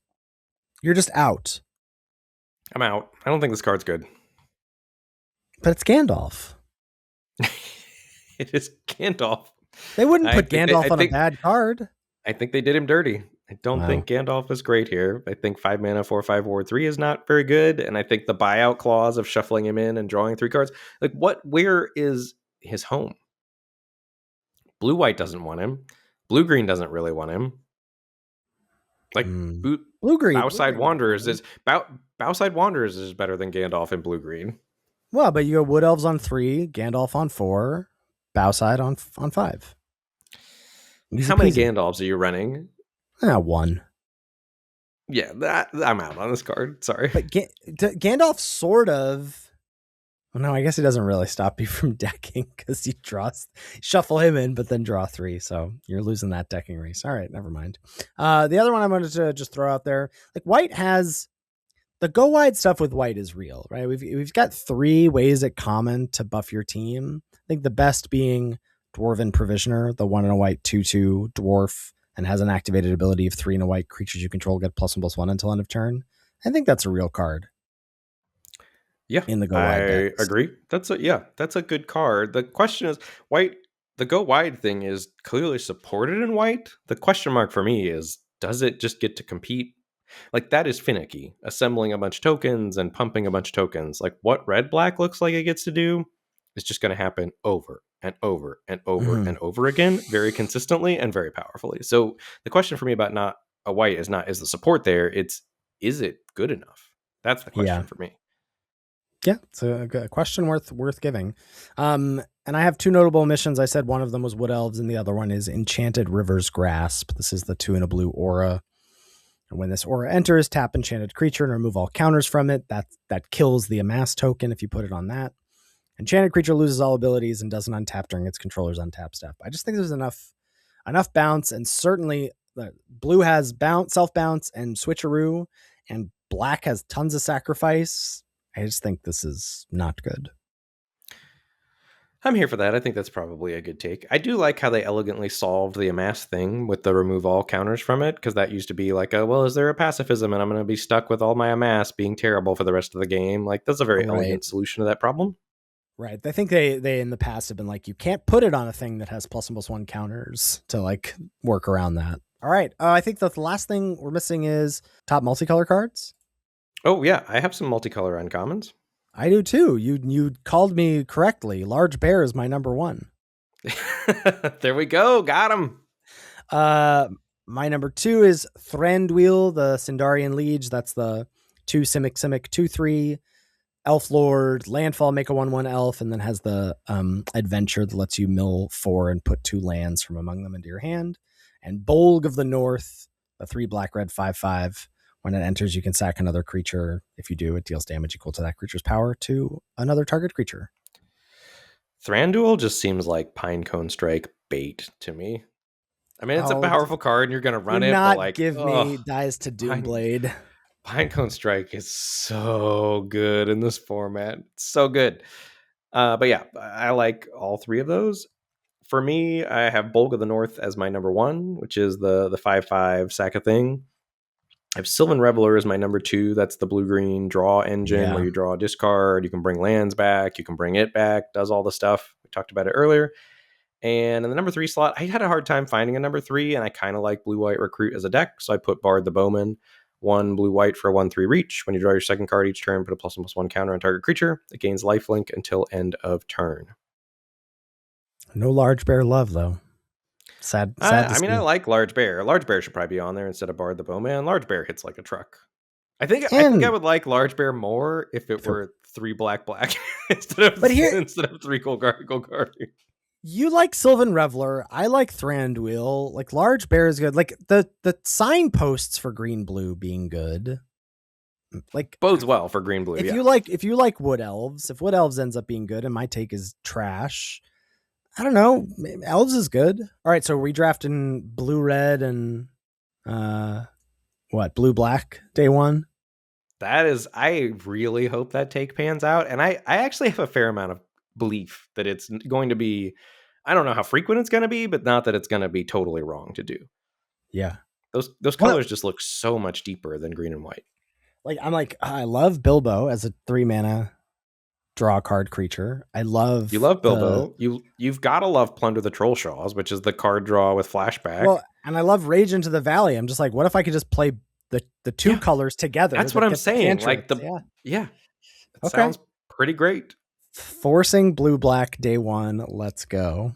A: You're just out.
B: I'm out. I don't think this card's good.
A: But it's Gandalf.
B: It is Gandalf.
A: They wouldn't put Gandalf on a bad card.
B: I think they did him dirty. I don't think Gandalf is great here. I think 5 mana, 4/5 Ward 3 is not very good. And I think the buyout clause of shuffling him in and drawing 3 cards, like where is his home? Blue-white doesn't want him. Blue-green doesn't really want him. Like
A: blue-green.
B: Bowside Wanderers is Bowside Wanderers is better than Gandalf and blue-green.
A: Well, but you go Wood Elves on 3, Gandalf on 4, Bowside on 5.
B: How many Gandalfs are you running?
A: 1.
B: Yeah, I'm out on this card. Sorry.
A: But Gandalf sort of... Well, no, I guess it doesn't really stop you from decking because you shuffle him in, but then draw 3. So you're losing that decking race. All right, never mind. The other one I wanted to just throw out there, like white has the go wide stuff with white is real, right? We've got 3 ways at common to buff your team. I think the best being Dwarven Provisioner, the 1 and a white 2/2 dwarf, and has an activated ability of 3 and a white creatures you control get +1/+1 until end of turn. I think that's a real card.
B: Yeah,
A: in the go
B: I
A: wide decks.
B: agree. That's a good card. The question is, white. The go wide thing is clearly supported in white. The question mark for me is, does it just get to compete? Like, that is finicky. Assembling a bunch of tokens and pumping a bunch of tokens. Like, what red black looks like it gets to do is just going to happen over and over and over and over again, very consistently and very powerfully. So the question for me about not a white is not, is the support there? It's, is it good enough? That's the question for me.
A: Yeah, it's a question worth giving. And I have 2 notable missions. I said one of them was Wood Elves, and the other one is Enchanted River's Grasp. This is the 2 and a blue aura. And when this aura enters, tap enchanted creature and remove all counters from it. That kills the amass token if you put it on that. Enchanted creature loses all abilities and doesn't untap during its controller's untap step. I just think there's enough bounce, and certainly blue has bounce, self bounce, and switcheroo, and black has tons of sacrifice. I just think this is not good.
B: I'm here for that. I think that's probably a good take. I do like how they elegantly solved the amass thing with the remove all counters from it, because that used to be like, well, is there a pacifism and I'm going to be stuck with all my amass being terrible for the rest of the game? Like, that's a very elegant solution to that problem.
A: Right. I think they in the past have been like, you can't put it on a thing that has +1/+1 counters to like work around that. All right. I think the last thing we're missing is top multicolor cards.
B: Oh, yeah. I have some multicolor uncommons.
A: I do too. You called me correctly. Large Bear is my number 1.
B: There we go. Got him.
A: My number 2 is Thranduil, the Sindarian Liege. That's the 2 Simic 2/3 Elf Lord, landfall, make a 1/1 elf, and then has the adventure that lets you mill 4 and put 2 lands from among them into your hand. And Bolg of the North, the 3 black red 5/5. When it enters, you can sack another creature. If you do, it deals damage equal to that creature's power to another target creature.
B: Thranduil just seems like Pinecone Strike bait to me. I mean, it's a powerful card, and you're going to run it, but like,
A: give me Dies to Doomblade.
B: Pinecone Strike is so good in this format. It's so good. But yeah, I like all 3 of those. For me, I have Bolg of the North as my number 1, which is the 5/5 sack a thing. I have Sylvan Reveler as my number 2. That's the blue-green draw engine where you draw a discard. You can bring lands back. You can bring it back. Does all the stuff. We talked about it earlier. And in the number 3 slot, I had a hard time finding a number 3, and I kind of like Blue-White Recruit as a deck, so I put Bard the Bowman. 1 blue-white for a 1/3 reach. When you draw your second card each turn, put a +1/+1 counter on target creature. It gains lifelink until end of turn.
A: No Large Bear love, though. Sad
B: I mean, I like Large Bear. Large Bear should probably be on there instead of Bard the Bowman. Large Bear hits like a truck. I think I would like Large Bear more if it were 3 black instead of 3 gold guard.
A: You like Sylvan Reveler. I like Thranduil. Like, Large Bear is good. Like, the signposts for green blue being good, like,
B: bodes well for green blue.
A: If you like Wood Elves, if Wood Elves ends up being good, and my take is trash, I don't know. Elves is good. All right, so we drafting blue red and blue black day 1.
B: That is, I really hope that take pans out, and I actually have a fair amount of belief that it's going to be. I don't know how frequent it's going to be, but not that it's going to be totally wrong to do.
A: Yeah,
B: those colors just look so much deeper than green and white.
A: Like, I love Bilbo as a 3 mana draw card creature. You love
B: Bilbo. You've got to love Plunder the Trollshaws, which is the card draw with flashback.
A: Well, and I love Rage into the Valley. I'm just like, what if I could just play the 2 colors together?
B: That's what I'm saying. Like it sounds pretty great.
A: Forcing blue black day 1. Let's go.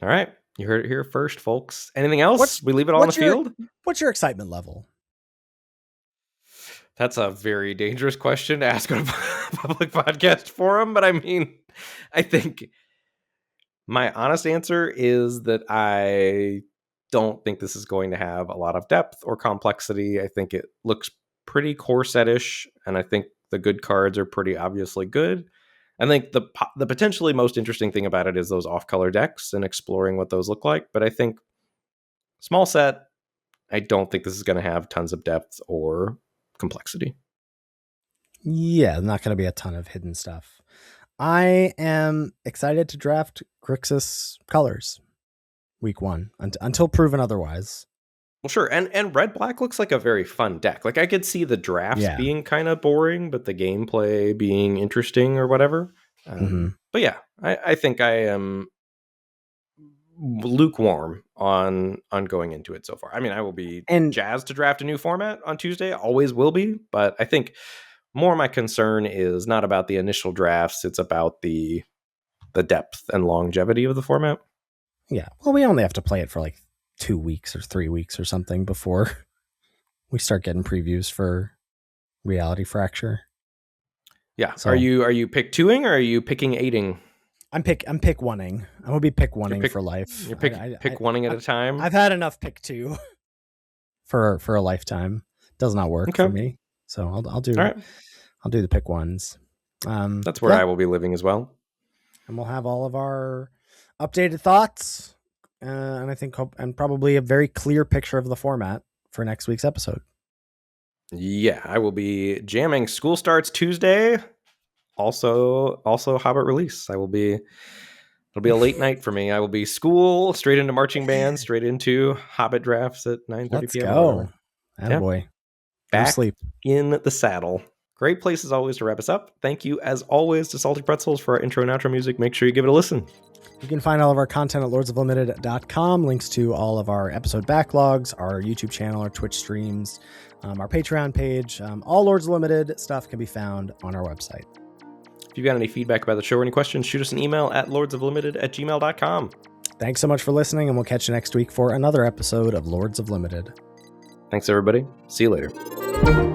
B: All right, you heard it here first, folks. Anything else? We leave it on the field.
A: What's your excitement level?
B: That's a very dangerous question to ask on a public podcast forum, but I mean, I think my honest answer is that I don't think this is going to have a lot of depth or complexity. I think it looks pretty core set-ish, and I think the good cards are pretty obviously good. I think the potentially most interesting thing about it is those off-color decks and exploring what those look like, but I think small set, I don't think this is going to have tons of depth or complexity.
A: Yeah, not going to be a ton of hidden stuff. I am excited to draft Grixis colors week 1 until proven otherwise.
B: Well, sure. And red black looks like a very fun deck. Like I could see the drafts being kind of boring, but the gameplay being interesting or whatever. But yeah, I think I am lukewarm on going into it so far. I mean, I will be jazzed to draft a new format on Tuesday. Always will be. But I think more my concern is not about the initial drafts. It's about the depth and longevity of the format.
A: Yeah. Well, we only have to play it for like 2 weeks or 3 weeks or something before we start getting previews for Reality Fracture.
B: Yeah. So, are you pick 2ing or are you picking 8ing?
A: I'm pick 1ing. I'm gonna be pick 1ing for life.
B: You're pick 1ing at a time.
A: I've had enough pick 2 for a lifetime. Does not work for me. So I'll do I'll do the pick 1s.
B: That's where I will be living as well.
A: And we'll have all of our updated thoughts, and I think and probably a very clear picture of the format for next week's episode.
B: Yeah, I will be jamming. School starts Tuesday. Also Hobbit release. It'll be a late night for me. I will be school, straight into marching band, straight into Hobbit drafts at 9:30
A: Let's
B: p.m.
A: go. Attaboy.
B: Back
A: sleep
B: in the saddle. Great place as always to wrap us up. Thank you as always to Salty Pretzels for our intro and outro music. Make sure you give it a listen.
A: You can find all of our content at lordsoflimited.com. Links to all of our episode backlogs, our YouTube channel, our Twitch streams, our Patreon page. All Lords of Limited stuff can be found on our website.
B: If you've got any feedback about the show or any questions, shoot us an email at lordsoflimited@gmail.com.
A: Thanks so much for listening, and we'll catch you next week for another episode of Lords of Limited.
B: Thanks, everybody. See you later.